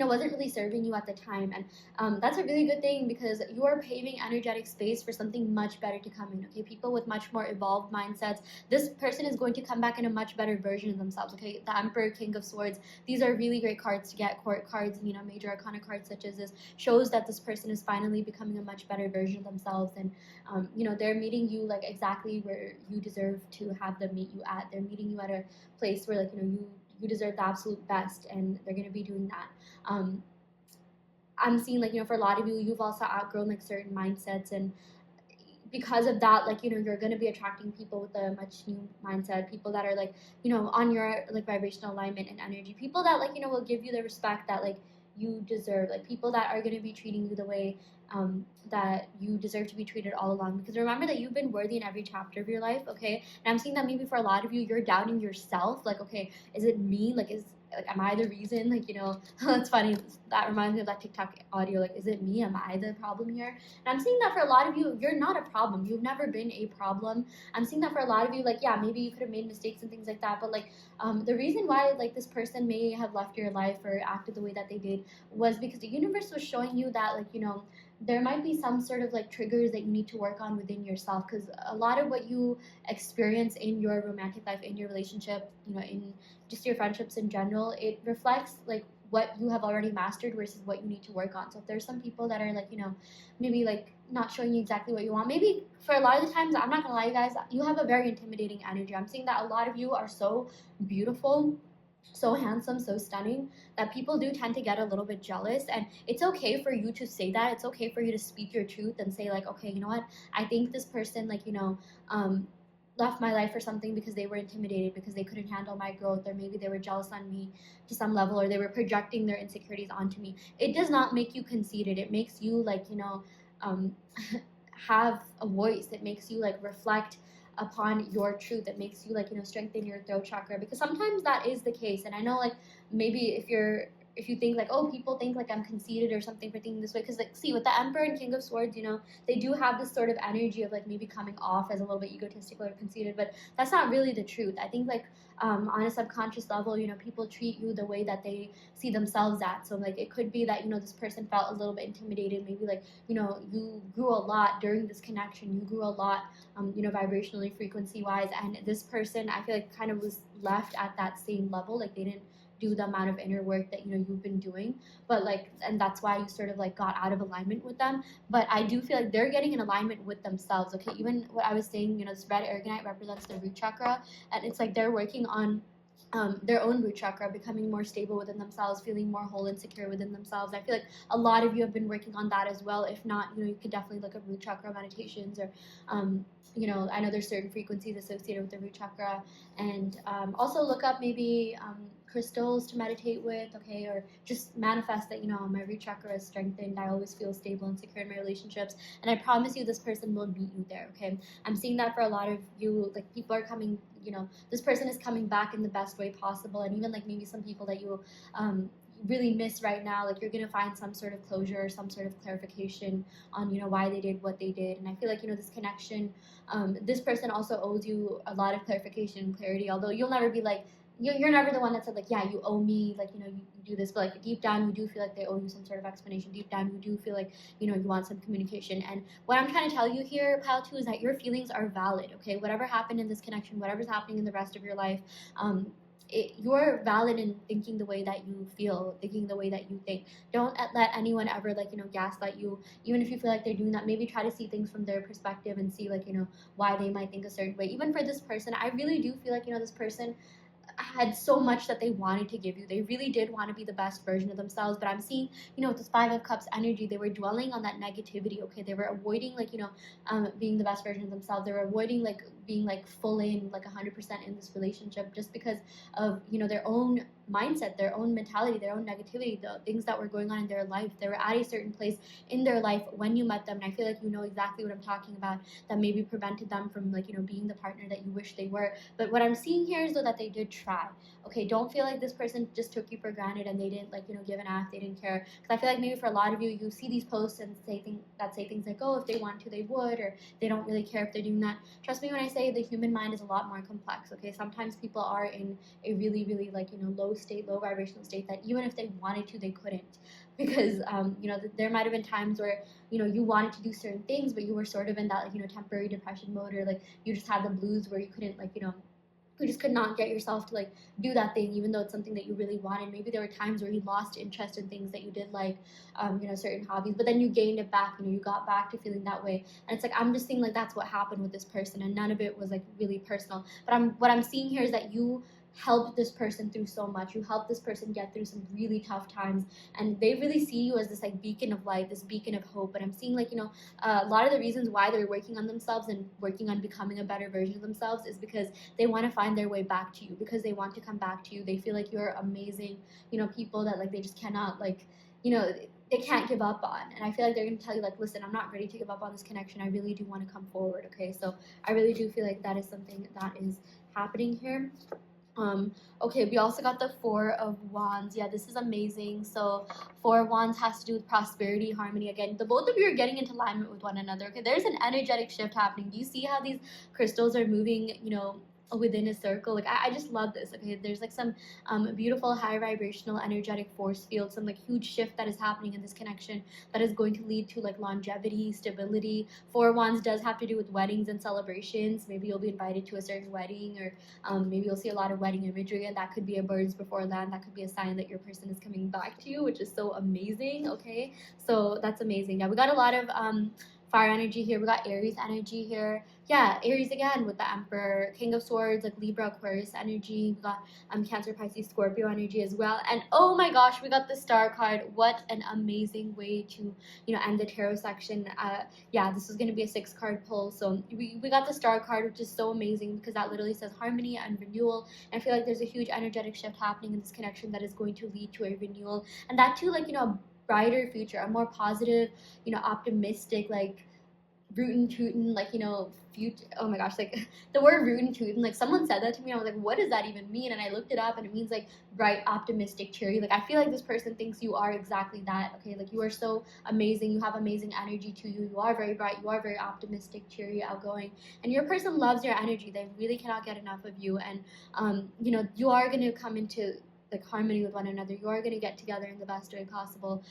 wasn't really serving you at the time. And that's a really good thing because you are paving energetic space for something much better to come in, okay? People with much more evolved mindsets. This person is going to come back in a much better version of themselves, okay? The Emperor, King of Swords, these are really great cards to get. Court cards and, major arcana cards such as this shows that this person is finally becoming a much better version of themselves. And, they're meeting you like exactly where you deserve to have them meet you at. They're meeting you at a place where like, you deserve the absolute best, and they're going to be doing that. I'm seeing like, for a lot of you, you've also outgrown like certain mindsets, and because of that, like, you're going to be attracting people with a much new mindset, people that are like, on your like vibrational alignment and energy, people that like, will give you the respect that like you deserve, like people that are going to be treating you the way that you deserve to be treated all along. Because remember that you've been worthy in every chapter of your life, okay? And I'm seeing that maybe for a lot of you, you're doubting yourself, like, okay, is it me? Like, am I the reason? Like, it's funny, that reminds me of that TikTok audio, like, is it me? Am I the problem here? And I'm seeing that for a lot of you, you're not a problem. You've never been a problem. I'm seeing that for a lot of you, like, yeah, maybe you could have made mistakes and things like that, but like the reason why like this person may have left your life or acted the way that they did was because the universe was showing you that like, there might be some sort of like triggers that you need to work on within yourself, because a lot of what you experience in your romantic life, in your relationship, in just your friendships in general, it reflects like what you have already mastered versus what you need to work on. So if there's some people that are like, maybe like not showing you exactly what you want, maybe for a lot of the times, I'm not gonna lie, you guys, you have a very intimidating energy. I'm seeing that a lot of you are so beautiful, so handsome, so stunning, that people do tend to get a little bit jealous. And it's okay for you to say that. It's okay for you to speak your truth and say like, okay, you know what, I think this person like, left my life or something because they were intimidated, because they couldn't handle my growth, or maybe they were jealous on me to some level, or they were projecting their insecurities onto me. It does not make you conceited. It makes you like, have a voice. It makes you like reflect upon your truth. It makes you like, strengthen your throat chakra, because sometimes that is the case. And I know like maybe if you think like, oh, people think like I'm conceited or something for thinking this way, because like, see, with the Emperor and King of Swords, they do have this sort of energy of like maybe coming off as a little bit egotistical or conceited, but that's not really the truth. I think like on a subconscious level, people treat you the way that they see themselves at. So like it could be that this person felt a little bit intimidated, maybe like you grew a lot during this connection, you grew a lot vibrationally, frequency wise, and this person, I feel like, kind of was left at that same level. Like they didn't do the amount of inner work that you've been doing, but like, and that's why you sort of like got out of alignment with them. But I do feel like they're getting in alignment with themselves, okay? Even what I was saying, this red Aragonite represents the root chakra, and it's like they're working on their own root chakra, becoming more stable within themselves, feeling more whole and secure within themselves. I feel like a lot of you have been working on that as well. If not, you could definitely look at root chakra meditations, or I know there's certain frequencies associated with the root chakra, and also look up maybe crystals to meditate with, okay, or just manifest that, my root chakra is strengthened. I always feel stable and secure in my relationships, and I promise you, this person will meet you there, okay? I'm seeing that for a lot of you, like people are coming, this person is coming back in the best way possible, and even like maybe some people that you really miss right now, like you're gonna find some sort of closure or some sort of clarification on why they did what they did. And I feel like this connection, this person also owes you a lot of clarification and clarity, although you'll never be like, you're never the one that said like, yeah, you owe me, like you do this, but like deep down you do feel like they owe you some sort of explanation. Deep down you do feel like you want some communication. And what I'm trying to tell you here, pile 2, is that your feelings are valid, okay? Whatever happened in this connection, whatever's happening in the rest of your life, you're valid in thinking the way that you feel, thinking the way that you think. Don't let anyone ever like gaslight you, even if you feel like they're doing that. Maybe try to see things from their perspective and see like why they might think a certain way. Even for this person, I really do feel like this person had so much that they wanted to give you. They really did want to be the best version of themselves, but I'm seeing with this 5 of Cups energy, they were dwelling on that negativity, okay? They were avoiding like being the best version of themselves. They were avoiding like being like full in, like 100% in this relationship, just because of their own mindset, their own mentality, their own negativity, the things that were going on in their life. They were at a certain place in their life when you met them, and I feel like exactly what I'm talking about, that maybe prevented them from like being the partner that you wish they were. But what I'm seeing here is though that they did try, okay? Don't feel like this person just took you for granted and they didn't like give an F, they didn't care. Because I feel like maybe for a lot of you, you see these posts and say things like, oh, if they want to they would, or they don't really care if they're doing that. Trust me when I say the human mind is a lot more complex, okay? Sometimes people are in a really really like low state, low vibrational state, that even if they wanted to they couldn't, because there might have been times where you wanted to do certain things, but you were sort of in that like temporary depression mode, or like you just had the blues where you couldn't like you just could not get yourself to like do that thing, even though it's something that you really wanted. Maybe there were times where you lost interest in things that you did like, certain hobbies, but then you gained it back. You got back to feeling that way. And it's like, I'm just seeing like that's what happened with this person, and none of it was like really personal. But what I'm seeing here is that you helped this person through so much. You helped this person get through some really tough times, and they really see you as this like beacon of light, this beacon of hope. And I'm seeing like a lot of the reasons why they're working on themselves and working on becoming a better version of themselves is because they want to find their way back to you, because they want to come back to you. They feel like you're amazing, people that like they just cannot like they can't give up on. And I feel like they're going to tell you like, listen, I'm not ready to give up on this connection. I really do want to come forward, okay? So I really do feel like that is something that is happening here. Okay, we also got the 4 of Wands. Yeah, this is amazing. So 4 of Wands has to do with prosperity, harmony. Again, the both of you are getting into alignment with one another. Okay, there's an energetic shift happening. Do you see how these crystals are moving, within a circle? Like I just love this. Okay, there's like some beautiful high vibrational energetic force field, some like huge shift that is happening in this connection that is going to lead to like longevity, stability. 4 of Wands does have to do with weddings and celebrations. Maybe you'll be invited to a certain wedding, or maybe you'll see a lot of wedding imagery, and that could be a birds before land. That could be a sign that your person is coming back to you, which is so amazing. Okay, so that's amazing. Yeah, we got a lot of fire energy here. We got Aries energy here. Yeah, Aries again with the Emperor, King of Swords, like Libra, Aquarius energy. We got Cancer, Pisces, Scorpio energy as well. And oh my gosh, we got the Star card. What an amazing way to end the tarot section. Yeah, this is going to be a 6-card pull. So we got the Star card, which is so amazing because that literally says harmony and renewal. And I feel like there's a huge energetic shift happening in this connection that is going to lead to a renewal, and that too, like a brighter future, a more positive, optimistic, like rootin' tootin', like future. Oh my gosh, like the word rootin' tootin', like someone said that to me, I was like, what does that even mean? And I looked it up, and it means like bright, optimistic, cheery. Like I feel like this person thinks you are exactly that. Okay, like you are so amazing, you have amazing energy to you, you are very bright, you are very optimistic, cheery, outgoing, and your person loves your energy. They really cannot get enough of you. And you are going to come into like harmony with one another. You are going to get together in the best way possible.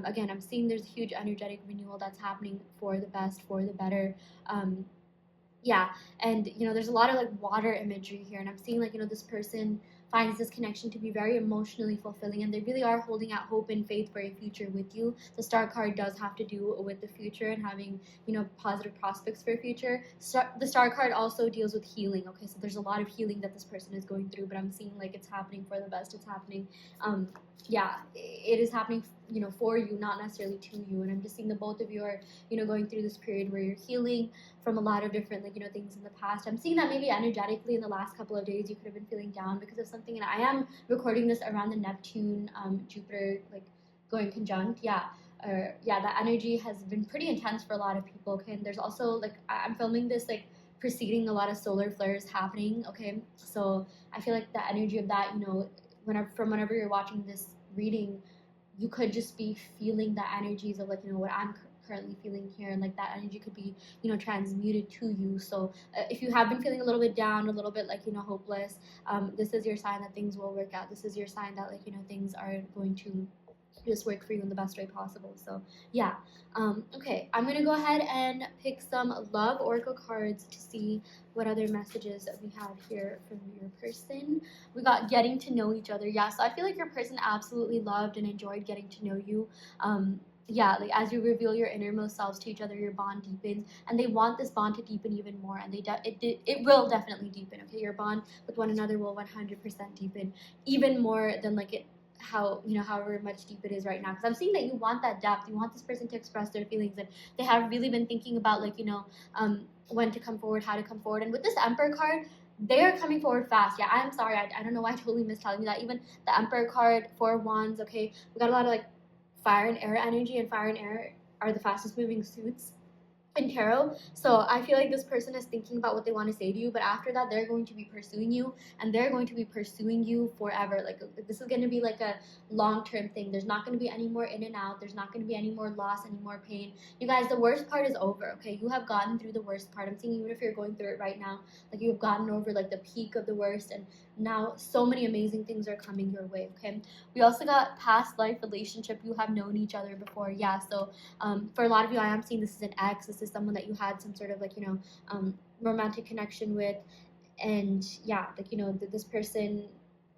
Again, I'm seeing there's a huge energetic renewal that's happening for the best, for the better. Yeah, and there's a lot of like water imagery here, and I'm seeing like this person finds this connection to be very emotionally fulfilling, and they really are holding out hope and faith for a future with you. The Star card does have to do with the future and having positive prospects for a future. The Star card also deals with healing. Okay, so there's a lot of healing that this person is going through, but I'm seeing like it's happening for the best. It's happening yeah, it is happening for you, not necessarily to you. And I'm just seeing the both of you are going through this period where you're healing from a lot of different like things in the past. I'm seeing that maybe energetically in the last couple of days you could have been feeling down because of something, and I am recording this around the Neptune Jupiter like going conjunct. That energy has been pretty intense for a lot of people. Okay, and there's also like I'm filming this like preceding a lot of solar flares happening. Okay, so I feel like the energy of that, whenever you're watching this reading, you could just be feeling the energies of like what I'm currently feeling here, and like that energy could be transmuted to you. So if you have been feeling a little bit down, a little bit like hopeless, this is your sign that things will work out. This is your sign that like things are going to just work for you in the best way possible. So yeah, okay, I'm gonna go ahead and pick some love oracle cards to see what other messages that we have here from your person. We got getting to know each other. Yeah, so I feel like your person absolutely loved and enjoyed getting to know you. Yeah, like as you reveal your innermost selves to each other, your bond deepens, and they want this bond to deepen even more, and it will definitely deepen. Okay, your bond with one another will 100% deepen, even more than like it how however much deep it is right now, because I'm seeing that you want that depth. You want this person to express their feelings, and they have really been thinking about like when to come forward, how to come forward. And with this Emperor card, they are coming forward fast. Yeah, I'm sorry, I don't know why I totally missed telling you that. Even the Emperor card, 4 of Wands. Okay, we got a lot of like fire and air energy, and fire and air are the fastest moving suits in tarot. So I feel like this person is thinking about what they want to say to you, but after that they're going to be pursuing you, and they're going to be pursuing you forever. Like this is going to be like a long-term thing. There's not going to be any more in and out. There's not going to be any more loss, any more pain. You guys, the worst part is over. Okay, you have gotten through the worst part. I'm saying even if you're going through it right now, like you've gotten over like the peak of the worst, and now so many amazing things are coming your way. Okay, we also got past life relationship. You have known each other before. Yeah, so for a lot of you, I am seeing this is an ex. This is someone that you had some sort of like romantic connection with, and yeah, like this person,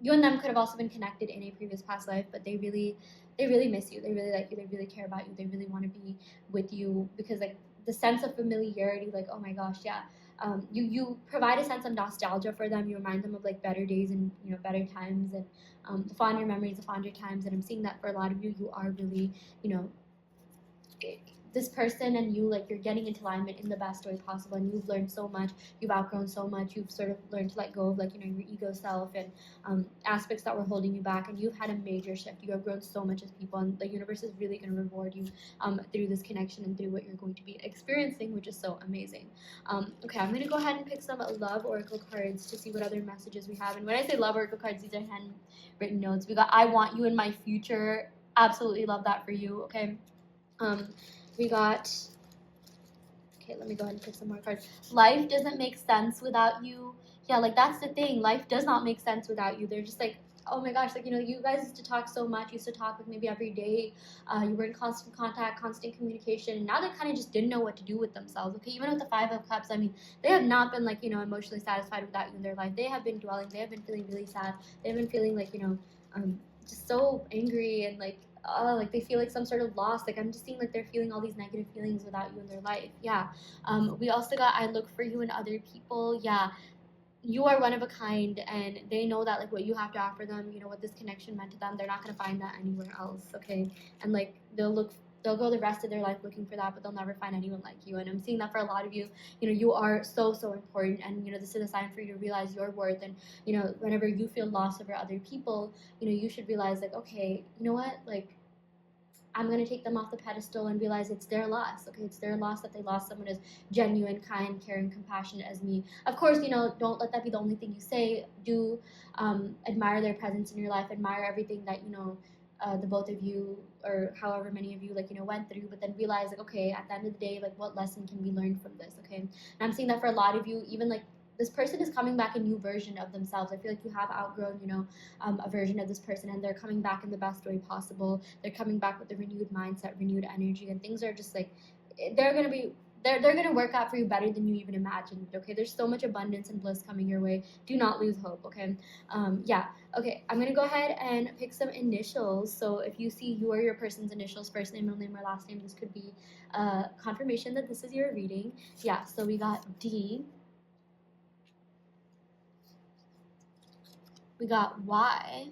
you and them could have also been connected in a previous past life, but they really miss you. They really like you. They really care about you. They really want to be with you, because like the sense of familiarity, like oh my gosh, yeah. You provide a sense of nostalgia for them. You remind them of like better days and better times, and the fonder memories, the fonder times. And I'm seeing that for a lot of you, you are really this person and you, like you're getting into alignment in the best way possible, and you've learned so much, you've outgrown so much, you've sort of learned to let go of like your ego self and aspects that were holding you back, and you've had a major shift. You have grown so much as people, and the universe is really going to reward you through this connection and through what you're going to be experiencing, which is so amazing. Okay, I'm going to go ahead and pick some love oracle cards to see what other messages we have. And when I say love oracle cards, these are handwritten notes. We got I want you in my future. Absolutely love that for you. Okay, we got, okay, let me go ahead and pick some more cards. Life doesn't make sense without you. Yeah, like that's the thing. Life does not make sense without you. They're just like, oh my gosh, like you guys used to talk so much. You used to talk like maybe every day. You were in constant contact, constant communication. And now they kind of just didn't know what to do with themselves. Okay, even with the 5 of Cups, I mean, they have not been like emotionally satisfied without you in their life. They have been dwelling. They have been feeling really sad. They have been feeling like just so angry, and like they feel like some sort of loss. Like I'm just seeing like they're feeling all these negative feelings without you in their life. Yeah. We also got I look for you in other people. Yeah, you are one of a kind, and they know that like what you have to offer them, what this connection meant to them, they're not going to find that anywhere else. Okay, and like they'll go the rest of their life looking for that, but they'll never find anyone like you. And I'm seeing that for a lot of you. You are so important, and this is a sign for you to realize your worth. And whenever you feel lost over other people, you should realize like, okay, you know what, like I'm going to take them off the pedestal and realize it's their loss. Okay, it's their loss that they lost someone as genuine, kind, caring, compassionate as me. Of course, don't let that be the only thing you say. Do admire their presence in your life, admire everything that the both of you, or however many of you, like went through. But then realize like, okay, at the end of the day, like what lesson can we learn from this? Okay, and I'm seeing that for a lot of you, even like this person is coming back a new version of themselves. I feel like you have outgrown, a version of this person, and they're coming back in the best way possible. They're coming back with a renewed mindset, renewed energy, and things are just like they're gonna work out for you better than you even imagined. Okay, there's so much abundance and bliss coming your way. Do not lose hope. Okay, yeah. Okay, I'm gonna go ahead and pick some initials. So if you see you or your person's initials, first name, middle name, or last name, this could be confirmation that this is your reading. Yeah. So we got D. We got Y,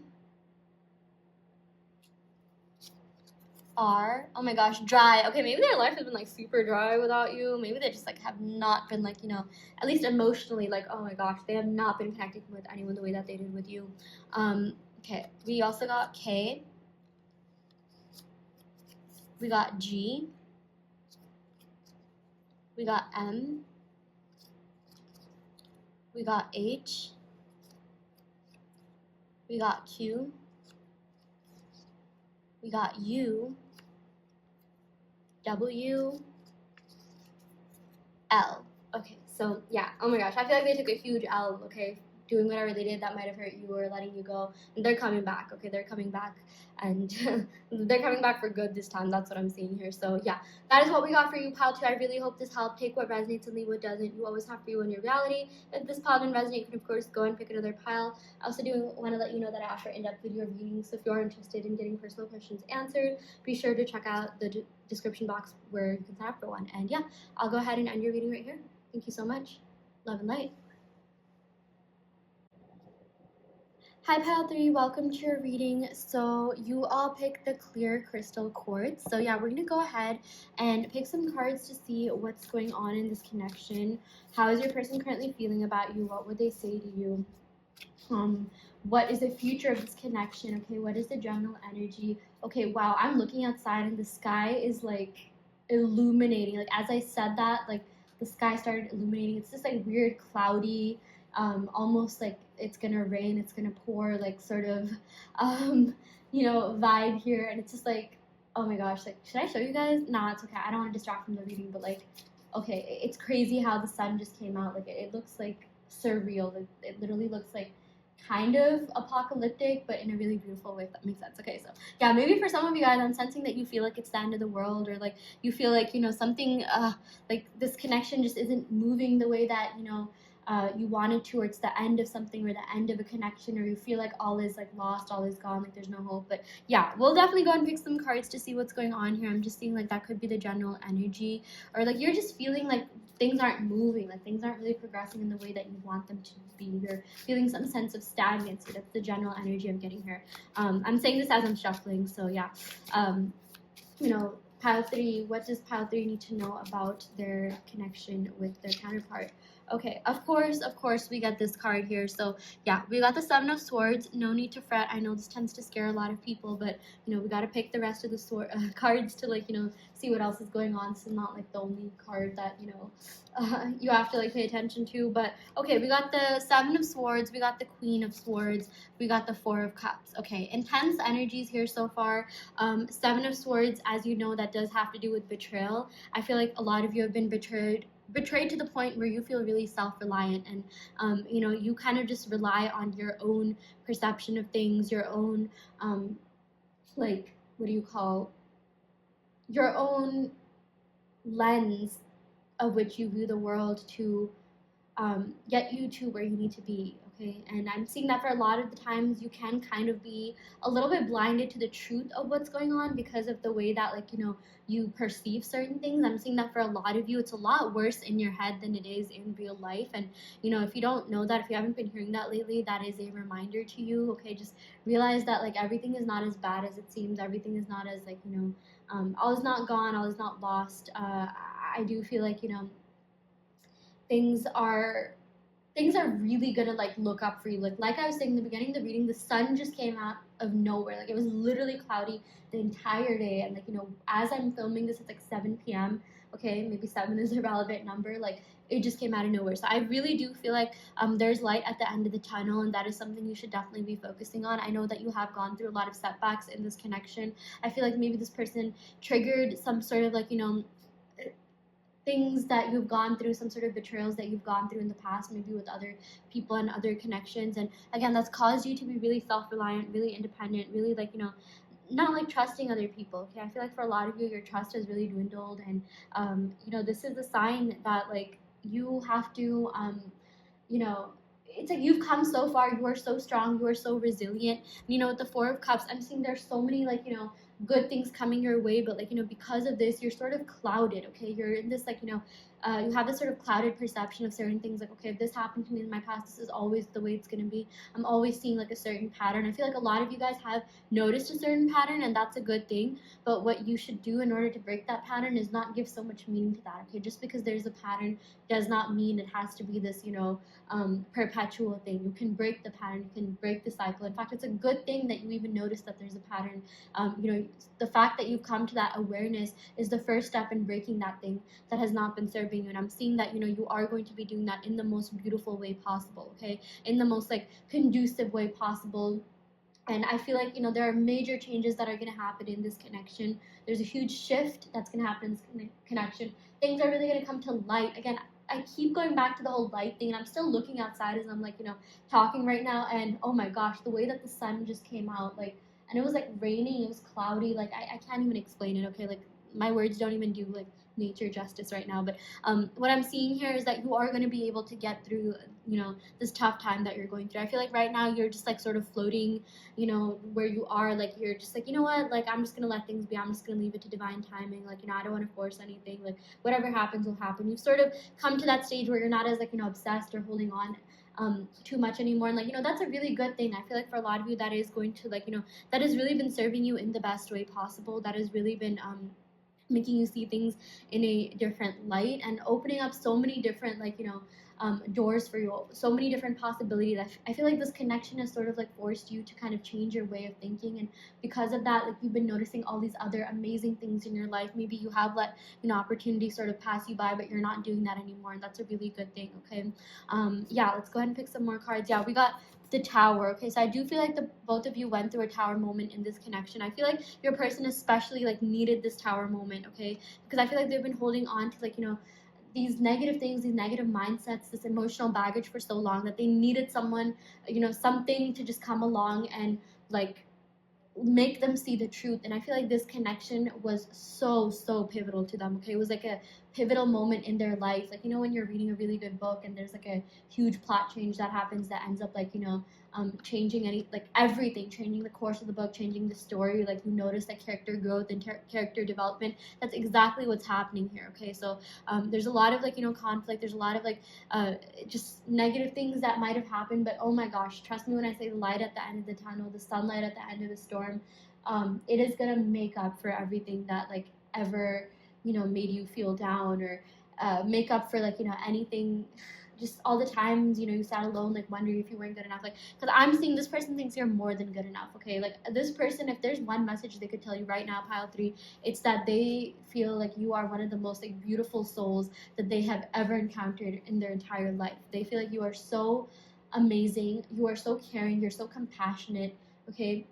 are, oh my gosh, dry. Okay, maybe their life has been like super dry without you. Maybe they just like have not been like, at least emotionally, like, oh my gosh, they have not been connecting with anyone the way that they did with you. Okay, we also got K. We got G. We got M. We got H. We got Q. We got U. W. L. Okay, so yeah, oh my gosh, I feel like they took a huge L, okay? Doing whatever they did that might have hurt you or letting you go. And they're coming back, okay? They're coming back, and they're coming back for good this time. That's what I'm seeing here. So yeah, that is what we got for you, pile 2. I really hope this helped. Take what resonates and leave what doesn't. You always have for you in your reality. If this pile didn't resonate, you can of course go and pick another pile. I also do want to let you know that I offer in-depth video readings, so if you're interested in getting personal questions answered, be sure to check out the description box where you can sign up for one. And yeah, I'll go ahead and end your reading right here. Thank you so much. Love and light. Hi pile 3, welcome to your reading. So you all picked the clear crystal quartz. So yeah, we're gonna go ahead and pick some cards to see what's going on in this connection. How is your person currently feeling about you? What would they say to you? What is the future of this connection? Okay, what is the general energy? Okay, wow, I'm looking outside and the sky is like illuminating. Like as I said that, like the sky started illuminating. It's just like weird cloudy, almost like it's gonna rain, it's gonna pour, like sort of vibe here. And it's just like, oh my gosh, like should I show you guys? Nah, it's okay, I don't want to distract from the reading, but like, okay, it's crazy how the sun just came out. Like it looks like surreal. It literally looks like kind of apocalyptic, but in a really beautiful way, if that makes sense. Okay, so yeah, maybe for some of you guys, I'm sensing that you feel like it's the end of the world, or like you feel like something like this connection just isn't moving the way that you wanted to, or it's the end of something, or the end of a connection, or you feel like all is like lost, all is gone, like there's no hope. But yeah, we'll definitely go and pick some cards to see what's going on here. I'm just seeing like that could be the general energy, or like you're just feeling like things aren't moving, like things aren't really progressing in the way that you want them to be. You're feeling some sense of stagnancy. That's the general energy I'm getting here. I'm saying this as I'm shuffling, so yeah. Pile 3, what does pile 3 need to know about their connection with their counterpart? Okay, of course, we get this card here. So yeah, we got the 7 of Swords. No need to fret. I know this tends to scare a lot of people, but we got to pick the rest of the cards to see what else is going on. So not like the only card that you have to pay attention to. But okay, we got the 7 of Swords. We got the Queen of Swords. We got the 4 of Cups. Okay, intense energies here so far. 7 of Swords, as you know, that does have to do with betrayal. I feel like a lot of you have been betrayed to the point where you feel really self-reliant, and you kind of just rely on your own perception of things, your own your own lens of which you view the world to get you to where you need to be. Okay, and I'm seeing that for a lot of the times you can kind of be a little bit blinded to the truth of what's going on because of the way that you perceive certain things. I'm seeing that for a lot of you, it's a lot worse in your head than it is in real life. And if you don't know that, if you haven't been hearing that lately, that is a reminder to you. Okay, just realize that everything is not as bad as it seems. Everything is not as all is not gone, all is not lost. I do feel like things are really gonna look up for you. Like I was saying in the beginning of the reading, the sun just came out of nowhere. Like it was literally cloudy the entire day, and as I'm filming this, it's 7 p.m. Okay, maybe 7 is a relevant number. It just came out of nowhere. So I really do feel like there's light at the end of the tunnel, and that is something you should definitely be focusing on. I know that you have gone through a lot of setbacks in this connection. I feel like maybe this person triggered some sort of things that you've gone through, some sort of betrayals that you've gone through in the past, maybe with other people and other connections. And again, that's caused you to be really self-reliant, really independent, really not trusting other people. Okay, I feel like for a lot of you, your trust has really dwindled, and this is a sign that you have to it's like you've come so far, you are so strong, you are so resilient. With the 4 of Cups, I'm seeing there's so many good things coming your way, but because of this, you're sort of clouded. Okay, you're in this you have this sort of clouded perception of certain things, like, okay, if this happened to me in my past, this is always the way it's going to be. I'm always seeing like a certain pattern. I feel like a lot of you guys have noticed a certain pattern, and that's a good thing. But what you should do in order to break that pattern is not give so much meaning to that. Okay, just because there's a pattern does not mean it has to be this, perpetual thing. You can break the pattern, you can break the cycle. In fact, it's a good thing that you even notice that there's a pattern. The fact that you've come to that awareness is the first step in breaking that thing that has not been serving you. And I'm seeing that, you are going to be doing that in the most beautiful way possible, okay? In the most like conducive way possible. And I feel like, there are major changes that are going to happen in this connection. There's a huge shift that's going to happen in this connection. Things are really going to come to light. Again, I keep going back to the whole light thing, and I'm still looking outside as I'm like, talking right now. And oh my gosh, the way that the sun just came out, like, and it was like raining, it was cloudy. Like, I can't even explain it, okay? Like, my words don't even do like nature justice right now. But what I'm seeing here is that you are going to be able to get through, this tough time that you're going through. I feel like right now you're just like sort of floating, where you are. Like, you're just like, you know what, like, I'm just gonna let things be. I'm just gonna leave it to divine timing. Like, I don't want to force anything. Like, whatever happens will happen. You've sort of come to that stage where you're not as like, obsessed or holding on too much anymore. And like, that's a really good thing. I feel like for a lot of you, that is going to like, that has really been serving you in the best way possible. That has really been making you see things in a different light and opening up so many different like, doors for you, so many different possibilities. I feel like this connection has sort of like forced you to kind of change your way of thinking, and because of that, like, you've been noticing all these other amazing things in your life. Maybe you have let opportunities sort of pass you by, but you're not doing that anymore, and that's a really good thing. Okay, yeah, let's go ahead and pick some more cards. Yeah, we got the Tower. Okay, so I do feel like the both of you went through a Tower moment in this connection. I feel like your person especially like needed this Tower moment, okay, because I feel like they've been holding on to like, these negative things, these negative mindsets, this emotional baggage for so long that they needed someone, something to just come along and like make them see the truth. And I feel like this connection was so pivotal to them. Okay, it was like a pivotal moment in their life. Like, when you're reading a really good book and there's like a huge plot change that happens that ends up like, changing everything, changing the course of the book, changing the story. Like, you notice that character growth and character development. That's exactly what's happening here. Okay, so there's a lot of like, conflict. There's a lot of like just negative things that might have happened, but oh my gosh, trust me when I say the light at the end of the tunnel, the sunlight at the end of the storm, it is gonna make up for everything that like ever made you feel down, or make up for like anything, just all the times you sat alone like wondering if you weren't good enough. Like, because I'm seeing this person thinks you're more than good enough. Okay, like this person, if there's one message they could tell you right now, pile 3, it's that they feel like you are one of the most like beautiful souls that they have ever encountered in their entire life. They feel like you are so amazing, you are so caring, you're so compassionate. Okay,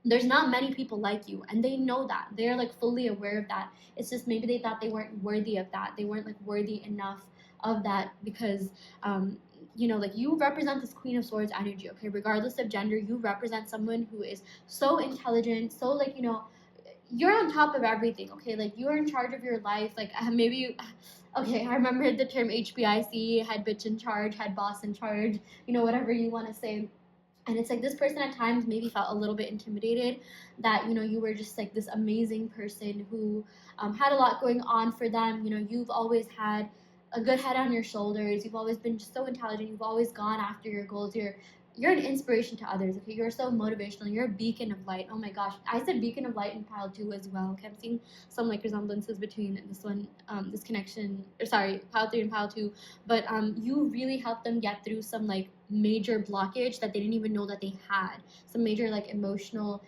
there's not many people like you, and they know that. They're like fully aware of that. It's just maybe they thought they weren't worthy of that. They weren't like worthy enough of that, because like, you represent this Queen of Swords energy. Okay, regardless of gender, you represent someone who is so intelligent, so like, you're on top of everything. Okay, like, you're in charge of your life. Like, maybe okay, I remember the term HBIC, head bitch in charge, head boss in charge, whatever you want to say. And it's like this person at times maybe felt a little bit intimidated that you were just like this amazing person who had a lot going on for them. You've always had a good head on your shoulders. You've always been just so intelligent. You've always gone after your goals. You're an inspiration to others. Okay, you're so motivational. You're a beacon of light. Oh my gosh, I said beacon of light in pile 2 as well. Okay, I'm seeing some like resemblances between this one, this connection, or sorry, pile 3 and pile 2. But you really helped them get through some like major blockage that they didn't even know that they had. Some major like emotional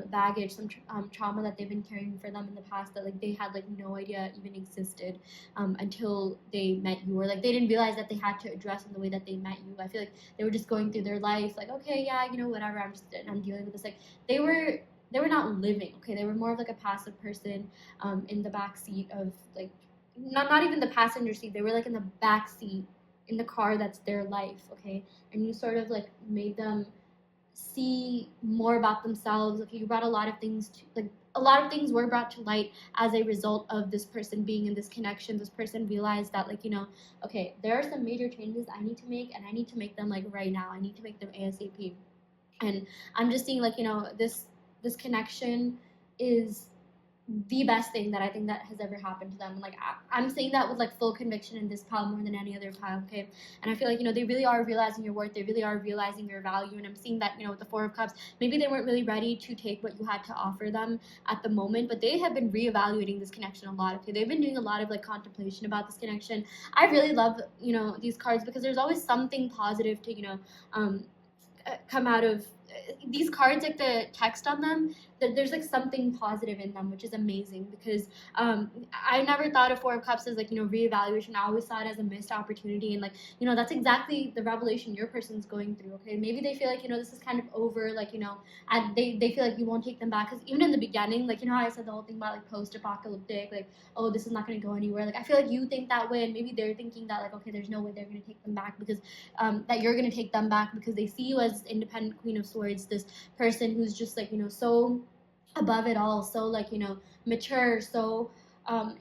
baggage, some trauma that they've been carrying for them in the past that like they had like no idea even existed until they met you, or like they didn't realize that they had to address in the way that they met you. I feel like they were just going through their life like, okay, yeah, whatever, I'm dealing with this. Like, they were not living. Okay, they were more of like a passive person in the back seat of like, not even the passenger seat. They were like in the back seat in the car that's their life. Okay, and you sort of like made them see more about themselves. Okay, you brought a lot of things to like, a lot of things were brought to light as a result of this person being in this connection. This person realized that like, okay, there are some major changes I need to make, and I need to make them like right now. I need to make them ASAP. And I'm just seeing like, this connection is the best thing that I think that has ever happened to them. Like I'm saying that with like full conviction in this pile more than any other pile, okay? And I feel like, you know, they really are realizing your worth. They really are realizing your value. And I'm seeing that, you know, with the Four of Cups, maybe they weren't really ready to take what you had to offer them at the moment, but they have been reevaluating this connection a lot, okay? They've been doing a lot of like contemplation about this connection. I really love, you know, these cards because there's always something positive to, you know, come out of these cards, like the text on them, there's like something positive in them, which is amazing because I never thought of Four of Cups as like, you know, reevaluation. I always saw it as a missed opportunity, and like, you know, that's exactly the revelation your person's going through, okay? Maybe they feel like, you know, this is kind of over, like, you know, and they feel like you won't take them back, because even in the beginning, like, you know how I said the whole thing about like post-apocalyptic, like, oh, this is not going to go anywhere, like I feel like you think that way, and maybe they're thinking that like, okay, there's no way they're going to take them back, because that you're going to take them back because they see you as independent Queen of Swords, this person who's just like, you know, so above it all, so like, you know, mature, so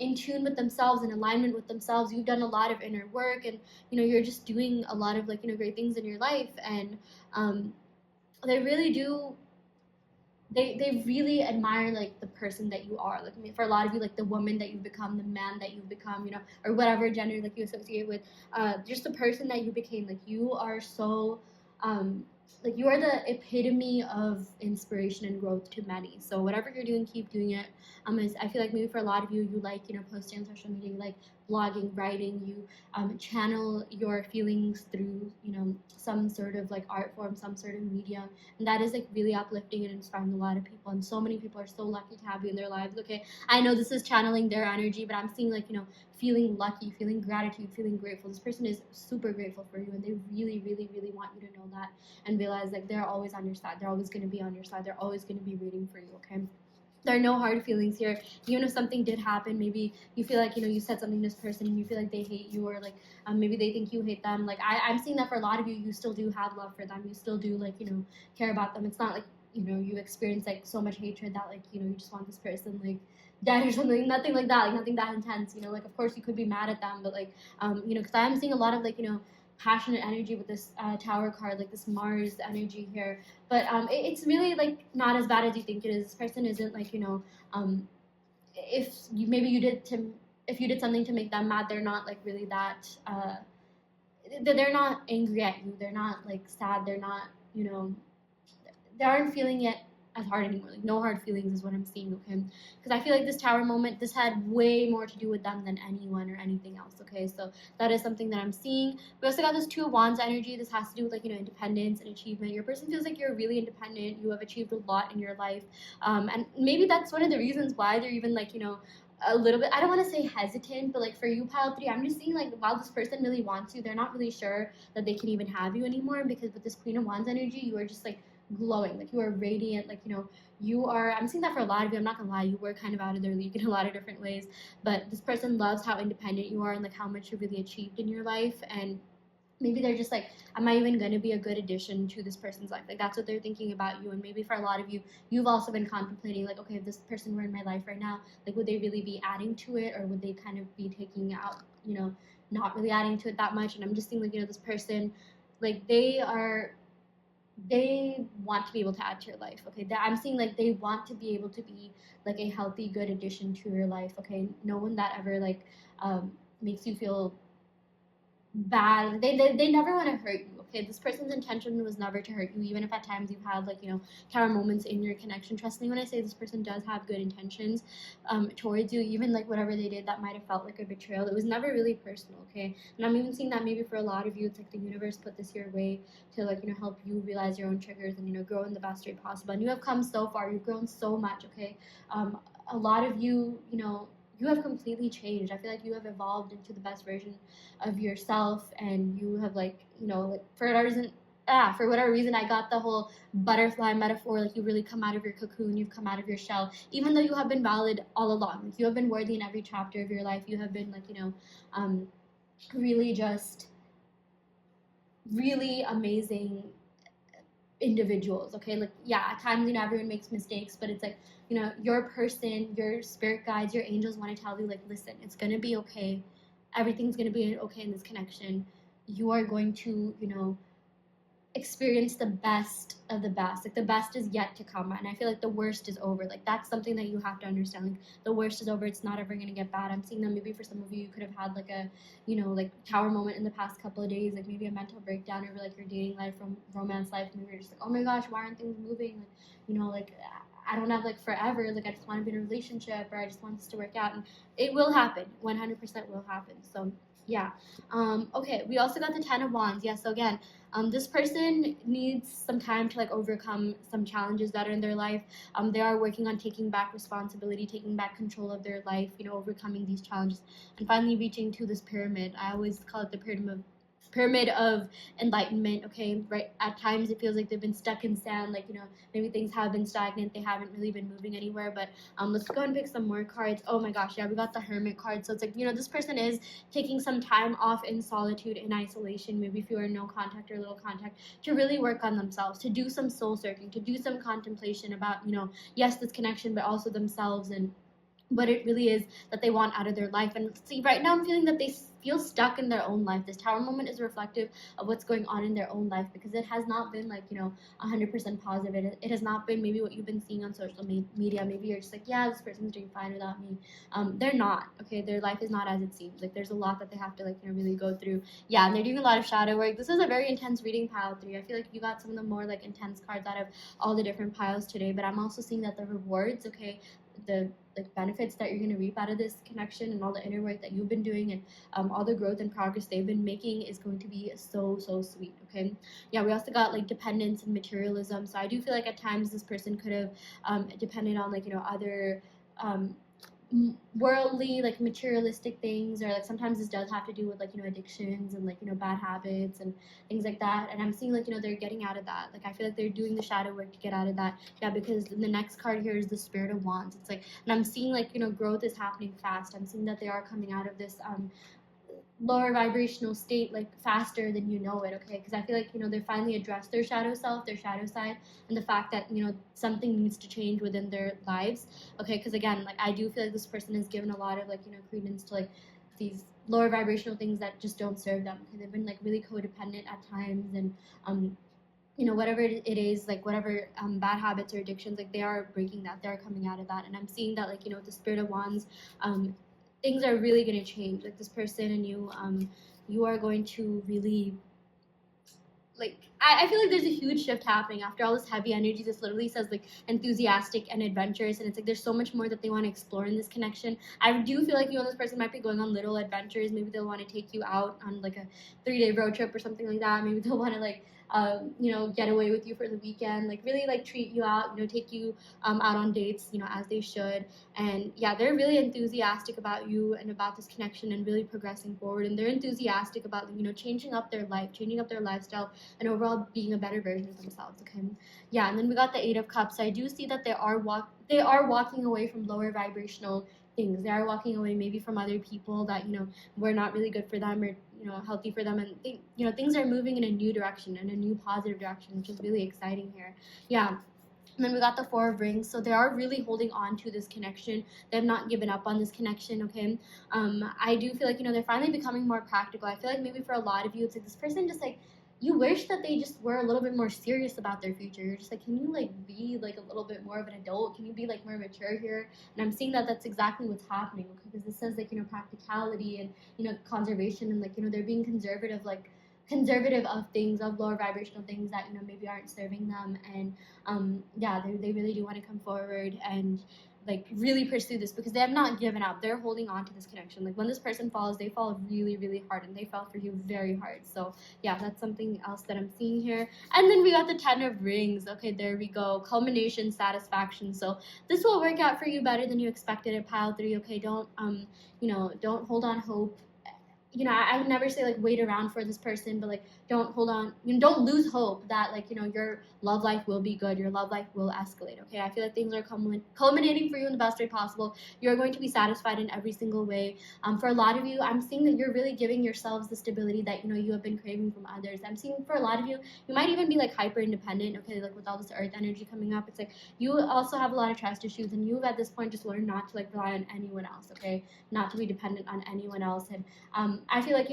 in tune with themselves, in alignment with themselves. You've done a lot of inner work, and you know, you're just doing a lot of like, you know, great things in your life, and they really do, they really admire like the person that you are. Like, I mean, for a lot of you, like the woman that you've become, the man that you've become, you know, or whatever gender like you associate with, just the person that you became. Like, you are so like, you are the epitome of inspiration and growth to many. So whatever you're doing, keep doing it. I feel like maybe for a lot of you, you like, you know, posting on social media, you like blogging, writing, you channel your feelings through, you know, some sort of like art form, some sort of medium, and that is like really uplifting and inspiring a lot of people. And so many people are so lucky to have you in their lives, okay? I know this is channeling their energy, but I'm seeing like, you know, feeling lucky, feeling gratitude, feeling grateful. This person is super grateful for you, and they really, really, really want you to know that and realize like they're always on your side. They're always going to be on your side. They're always going to be rooting for you, okay? There are no hard feelings here. Even if something did happen, maybe you feel like, you know, you said something to this person and you feel like they hate you, or like maybe they think you hate them. Like, I'm seeing that for a lot of you, you still do have love for them. You still do, like, you know, care about them. It's not like, you know, you experience like so much hatred that like, you know, you just want this person like dead or something. Nothing like that. Like, nothing that intense. You know, like, of course you could be mad at them, but like, you know, because I'm seeing a lot of like, you know, passionate energy with this Tower card, like this Mars energy here. But it's really like not as bad as you think it is. This person isn't like, you know, if you, maybe you did to, if you did something to make them mad, they're not like really that they're not angry at you, they're not like sad, they're not, you know, they aren't feeling it as hard anymore. Like, no hard feelings is what I'm seeing, okay? Because I feel like this Tower moment, this had way more to do with them than anyone or anything else, okay? So that is something that I'm seeing. We also got this Two of Wands energy. This has to do with like, you know, independence and achievement. Your person feels like you're really independent. You have achieved a lot in your life, and maybe that's one of the reasons why they're even like, you know, a little bit, I don't want to say hesitant, but like for you, pile 3, I'm just seeing like, while this person really wants you, they're not really sure that they can even have you anymore, because with this Queen of Wands energy, you are just like glowing, like you are radiant, like, you know, you are, I'm seeing that for a lot of you. I'm not gonna lie, you were kind of out of their league in a lot of different ways, but this person loves how independent you are and like how much you really achieved in your life. And maybe they're just like, am I even going to be a good addition to this person's life? Like, that's what they're thinking about you. And maybe for a lot of you, you've also been contemplating like, okay, if this person were in my life right now, like, would they really be adding to it, or would they kind of be taking out, you know, not really adding to it that much? And I'm just seeing like, you know, this person, like, they want to be able to add to your life, okay? I'm seeing like they want to be able to be like a healthy, good addition to your life, okay? No one that ever like makes you feel bad. They never want to hurt you, okay? This person's intention was never to hurt you, even if at times you've had like, you know, tower moments in your connection. Trust me when I say this person does have good intentions towards you. Even like whatever they did that might have felt like a betrayal, it was never really personal, okay? And I'm even seeing that maybe for a lot of you, it's like the universe put this your way to like, you know, help you realize your own triggers and, you know, grow in the best way possible. And you have come so far, you've grown so much, okay? A lot of you, you know, you have completely changed. I feel like you have evolved into the best version of yourself, and you have like, you know, like for whatever reason I got the whole butterfly metaphor. Like, you really come out of your cocoon, you've come out of your shell, even though you have been valid all along. Like, you have been worthy in every chapter of your life. You have been like, you know, really just really amazing individuals, okay? Like, yeah, at times, you know, everyone makes mistakes, but it's like, you know, your person, your spirit guides, your angels want to tell you like, listen, it's gonna be okay, everything's gonna be okay in this connection. You are going to, you know, experience the best of the best. Like the best is yet to come, and I feel like the worst is over. Like that's something that you have to understand. Like the worst is over. It's not ever gonna get bad. I'm seeing that maybe for some of you, you could have had like a, like tower moment in the past couple of days, like maybe a mental breakdown over like your dating life, from romance life, and you're just like, oh my gosh, why aren't things moving? Like, like I don't have like forever. Like I just want to be in a relationship, or I just want this to work out, and it will happen. 100% will happen. So yeah. Okay. We also got the Ten of Wands. Yeah. So again, this person needs some time to like overcome some challenges that are in their life. They are working on taking back responsibility, taking back control of their life, overcoming these challenges, and finally reaching to this pyramid. I always call it the pyramid of enlightenment. Okay, right, at times it feels like they've been stuck in sand, like maybe things have been stagnant, they haven't really been moving anywhere. But let's go and pick some more cards. Oh my gosh, yeah, we got the Hermit card. So it's like, this person is taking some time off in solitude, in isolation, maybe if you are no contact or little contact, to really work on themselves, to do some soul searching, to do some contemplation about, yes, this connection, but also themselves, and what it really is that they want out of their life. And see, right now I'm feeling that they feel stuck in their own life. This tower moment is reflective of what's going on in their own life, because it has not been like 100% positive. It has not been maybe what you've been seeing on social media. Maybe you're just like, yeah, this person's doing fine without me. They're not. Okay, their life is not as it seems. Like there's a lot that they have to like really go through. Yeah, and they're doing a lot of shadow work. This is a very intense reading, pile 3. I feel like you got some of the more like intense cards out of all the different piles today. But I'm also seeing that the rewards, okay, the like benefits that you're going to reap out of this connection, and all the inner work that you've been doing, and all the growth and progress they've been making, is going to be so sweet. Okay, yeah, we also got like dependence and materialism. So I do feel like at times this person could have depended on like other worldly, like materialistic things, or like sometimes this does have to do with like addictions and like bad habits and things like that. And I'm seeing like they're getting out of that. Like I feel like they're doing the shadow work to get out of that. Yeah, because the next card here is the Spirit of Wands. It's like, and I'm seeing like growth is happening fast. I'm seeing that they are coming out of this lower vibrational state like faster than it. Okay, because I feel like they finally addressed their shadow self, their shadow side, and the fact that something needs to change within their lives. Okay, because again, like I do feel like this person has given a lot of like credence to like these lower vibrational things that just don't serve them. Okay, they've been like really codependent at times, and whatever it is, like whatever bad habits or addictions, like they are breaking that, they're coming out of that. And I'm seeing that like with the Spirit of Wands, things are really going to change. Like this person and you are going to really like, I feel like there's a huge shift happening after all this heavy energy. This literally says like enthusiastic and adventurous, and it's like there's so much more that they want to explore in this connection. I do feel like you and this person might be going on little adventures. Maybe they'll want to take you out on like a 3-day road trip or something like that. Maybe they'll want to like get away with you for the weekend, like really like treat you out, take you out on dates, as they should. And yeah, they're really enthusiastic about you and about this connection, and really progressing forward. And they're enthusiastic about changing up their life, changing up their lifestyle, and overall being a better version of themselves. Okay, yeah. And then we got the Eight of Cups. So I do see that they are walking away from lower vibrational things. They are walking away maybe from other people that were not really good for them, or healthy for them, and things are moving in a new direction, in a new positive direction, which is really exciting here. Yeah. And then we got the Four of Rings. So they are really holding on to this connection. They have not given up on this connection. Okay, I do feel like they're finally becoming more practical. I feel like maybe for a lot of you, it's like this person just like, you wish that they just were a little bit more serious about their future. You're just like, can you like be like a little bit more of an adult? Can you be like more mature here? And I'm seeing that that's exactly what's happening. Okay, because this says like practicality and conservation, and like they're being conservative, like conservative of things, of lower vibrational things that maybe aren't serving them. And yeah, they really do want to come forward and like really pursue this, because they have not given up. They're holding on to this connection. Like when this person falls, they fall really hard, and they fell for you very hard. So yeah, that's something else that I'm seeing here. And then we got the Ten of Rings. Okay, there we go. Culmination, satisfaction. So this will work out for you better than you expected at pile 3. Okay, don't don't hold on hope. I would never say like wait around for this person, but like don't hold on, don't lose hope that like your love life will be good, your love life will escalate. Okay, I feel like things are culminating for you in the best way possible. You're going to be satisfied in every single way. For a lot of you, I'm seeing that you're really giving yourselves the stability that you have been craving from others. I'm seeing for a lot of you, you might even be like hyper independent. Okay, like with all this earth energy coming up, it's like you also have a lot of trust issues, and you've at this point just learned not to like rely on anyone else. Okay, not to be dependent on anyone else. And I feel like,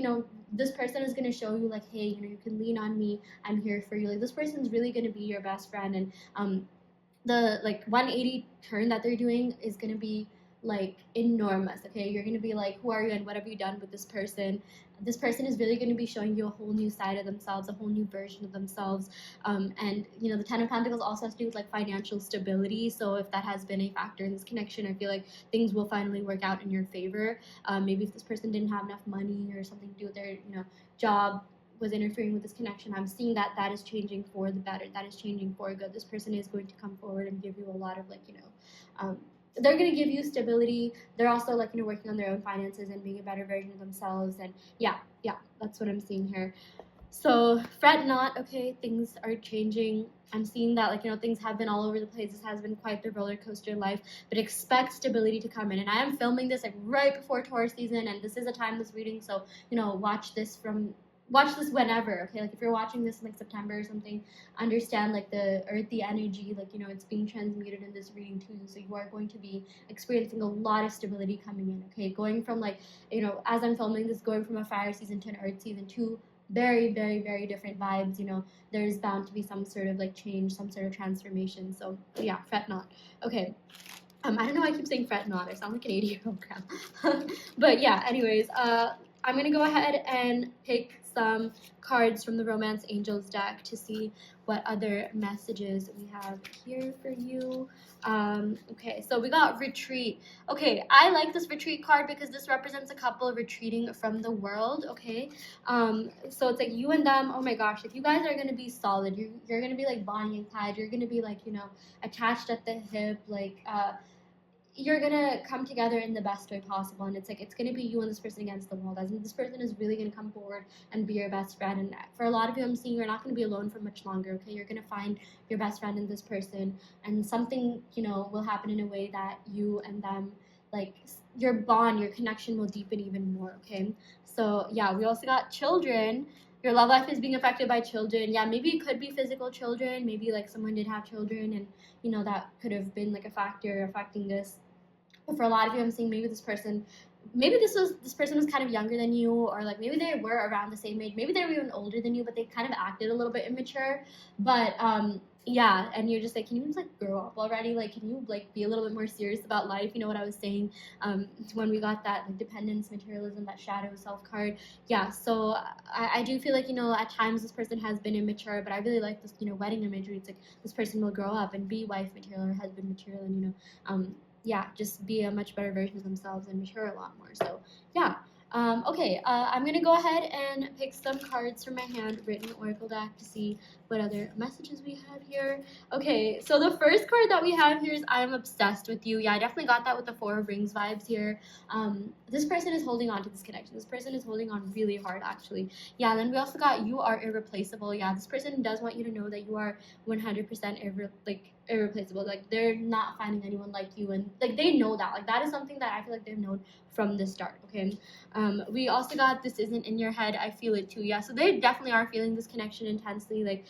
this person is going to show you like, hey, you can lean on me. I'm here for you. Like, this person's really going to be your best friend. And the like 180 turn that they're doing is going to be like enormous. Okay, you're going to be like, who are you and what have you done with this person? This person is really going to be showing you a whole new side of themselves, a whole new version of themselves. And the Ten of Pentacles also has to do with like financial stability. So if that has been a factor in this connection, I feel like things will finally work out in your favor. Maybe if this person didn't have enough money or something to do with their job was interfering with this connection, I'm seeing that that is changing for the better. That is changing for good. This person is going to come forward and give you a lot of like, they're going to give you stability. They're also like, working on their own finances and being a better version of themselves. And yeah, that's what I'm seeing here. So fret not, okay, things are changing. I'm seeing that like, things have been all over the place. This has been quite the roller coaster life, but expect stability to come in. And I am filming this like right before Taurus season, and this is a timeless reading. So, watch this whenever, okay? Like if you're watching this in like September or something, understand like the earthy energy, like, it's being transmuted in this reading too. So you are going to be experiencing a lot of stability coming in, okay? Going from like, as I'm filming this, going from a fire season to an earth season, two very, very, very different vibes. There's bound to be some sort of like change, some sort of transformation. So yeah, fret not. Okay. I don't know why I keep saying fret not. I sound like an 80-year-old grandma. But yeah, anyways, I'm going to go ahead and pick some cards from the Romance Angels deck to see what other messages we have here for you. Okay, so we got retreat. Okay, I like this retreat card because this represents a couple retreating from the world, okay? So it's like you and them, oh my gosh, like you guys are going to be solid. You're going to be like Bonnie and Clyde. You're going to be like, attached at the hip, like, you're gonna come together in the best way possible, and it's like it's gonna be you and this person against the world. As in, this person is really gonna come forward and be your best friend. And for a lot of you, I'm seeing you're not gonna be alone for much longer. Okay, you're gonna find your best friend in this person, and something will happen in a way that you and them, like, your bond, your connection will deepen even more. Okay, so yeah, we also got children. Your love life is being affected by children. Yeah, maybe it could be physical children. Maybe like someone did have children, and that could have been like a factor affecting this. But for a lot of you, I'm seeing maybe this person was kind of younger than you, or like maybe they were around the same age, maybe they were even older than you, but they kind of acted a little bit immature. But yeah, and you're just like, can you just like grow up already? Like, can you like be a little bit more serious about life? You know what I was saying when we got that like dependence, materialism, that shadow self card. Yeah, so I do feel like at times this person has been immature, but I really like this wedding imagery. It's like this person will grow up and be wife material or husband material, and yeah, just be a much better version of themselves and mature a lot more. So yeah. Okay, I'm gonna go ahead and pick some cards from my handwritten oracle deck to see what other messages we have here. Okay, so the first card that we have here is I am obsessed with you. Yeah, I definitely got that with the Four of Rings vibes here. This person is holding on to this connection. This person is holding on really hard, actually. Yeah, then we also got you are irreplaceable. Yeah, this person does want you to know that you are 100% irreplaceable. Like, they're not finding anyone like you, and like they know that. Like, that is something that I feel like they've known from the start. Okay, we also got this isn't in your head, I feel it too. Yeah, so they definitely are feeling this connection intensely. Like,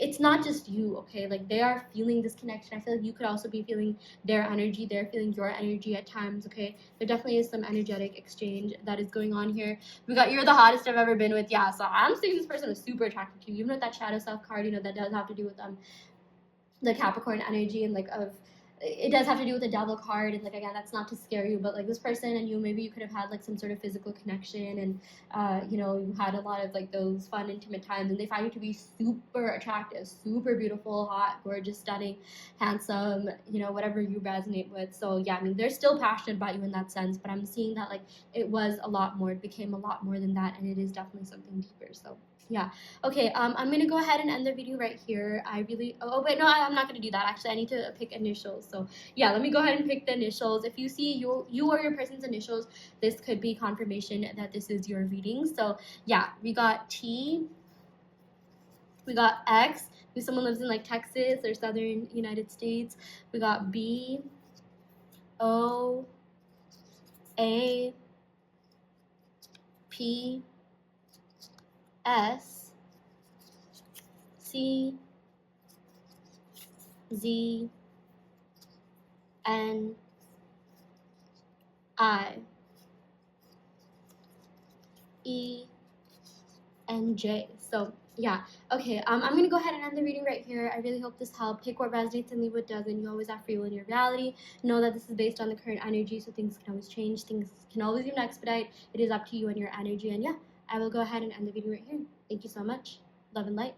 it's not just you, okay? Like, they are feeling this connection. I feel like you could also be feeling their energy. They're feeling your energy at times, okay? There definitely is some energetic exchange that is going on here. We got you're the hottest I've ever been with. Yeah, so I'm seeing this person is super attracted to you. Even with that shadow self card, that does have to do with the Capricorn energy, and like it does have to do with the devil card, and like again, that's not to scare you, but like this person and you, maybe you could have had like some sort of physical connection, and you had a lot of like those fun intimate times, and they find you to be super attractive, super beautiful, hot, gorgeous, stunning, handsome, whatever you resonate with. So yeah, I mean, they're still passionate about you in that sense, but I'm seeing that like it was a lot more, it became a lot more than that, and it is definitely something deeper. So yeah. Okay, I'm gonna go ahead and end the video right here. Wait, no, I'm not gonna do that. Actually, I need to pick initials. So yeah, let me go ahead and pick the initials. If you see you or your person's initials, this could be confirmation that this is your reading. So yeah, we got T, we got X, if someone lives in like Texas or southern United States. We got B, O, A, P, S, C, Z, N, I. and J. So yeah, okay. I'm gonna go ahead and end the reading right here. I really hope this helped. Pick what resonates and leave what doesn't. You always have free will in your reality. Know that this is based on the current energy, so things can always change. Things can always even expedite. It is up to you and your energy. And yeah, I will go ahead and end the video right here. Thank you so much. Love and light.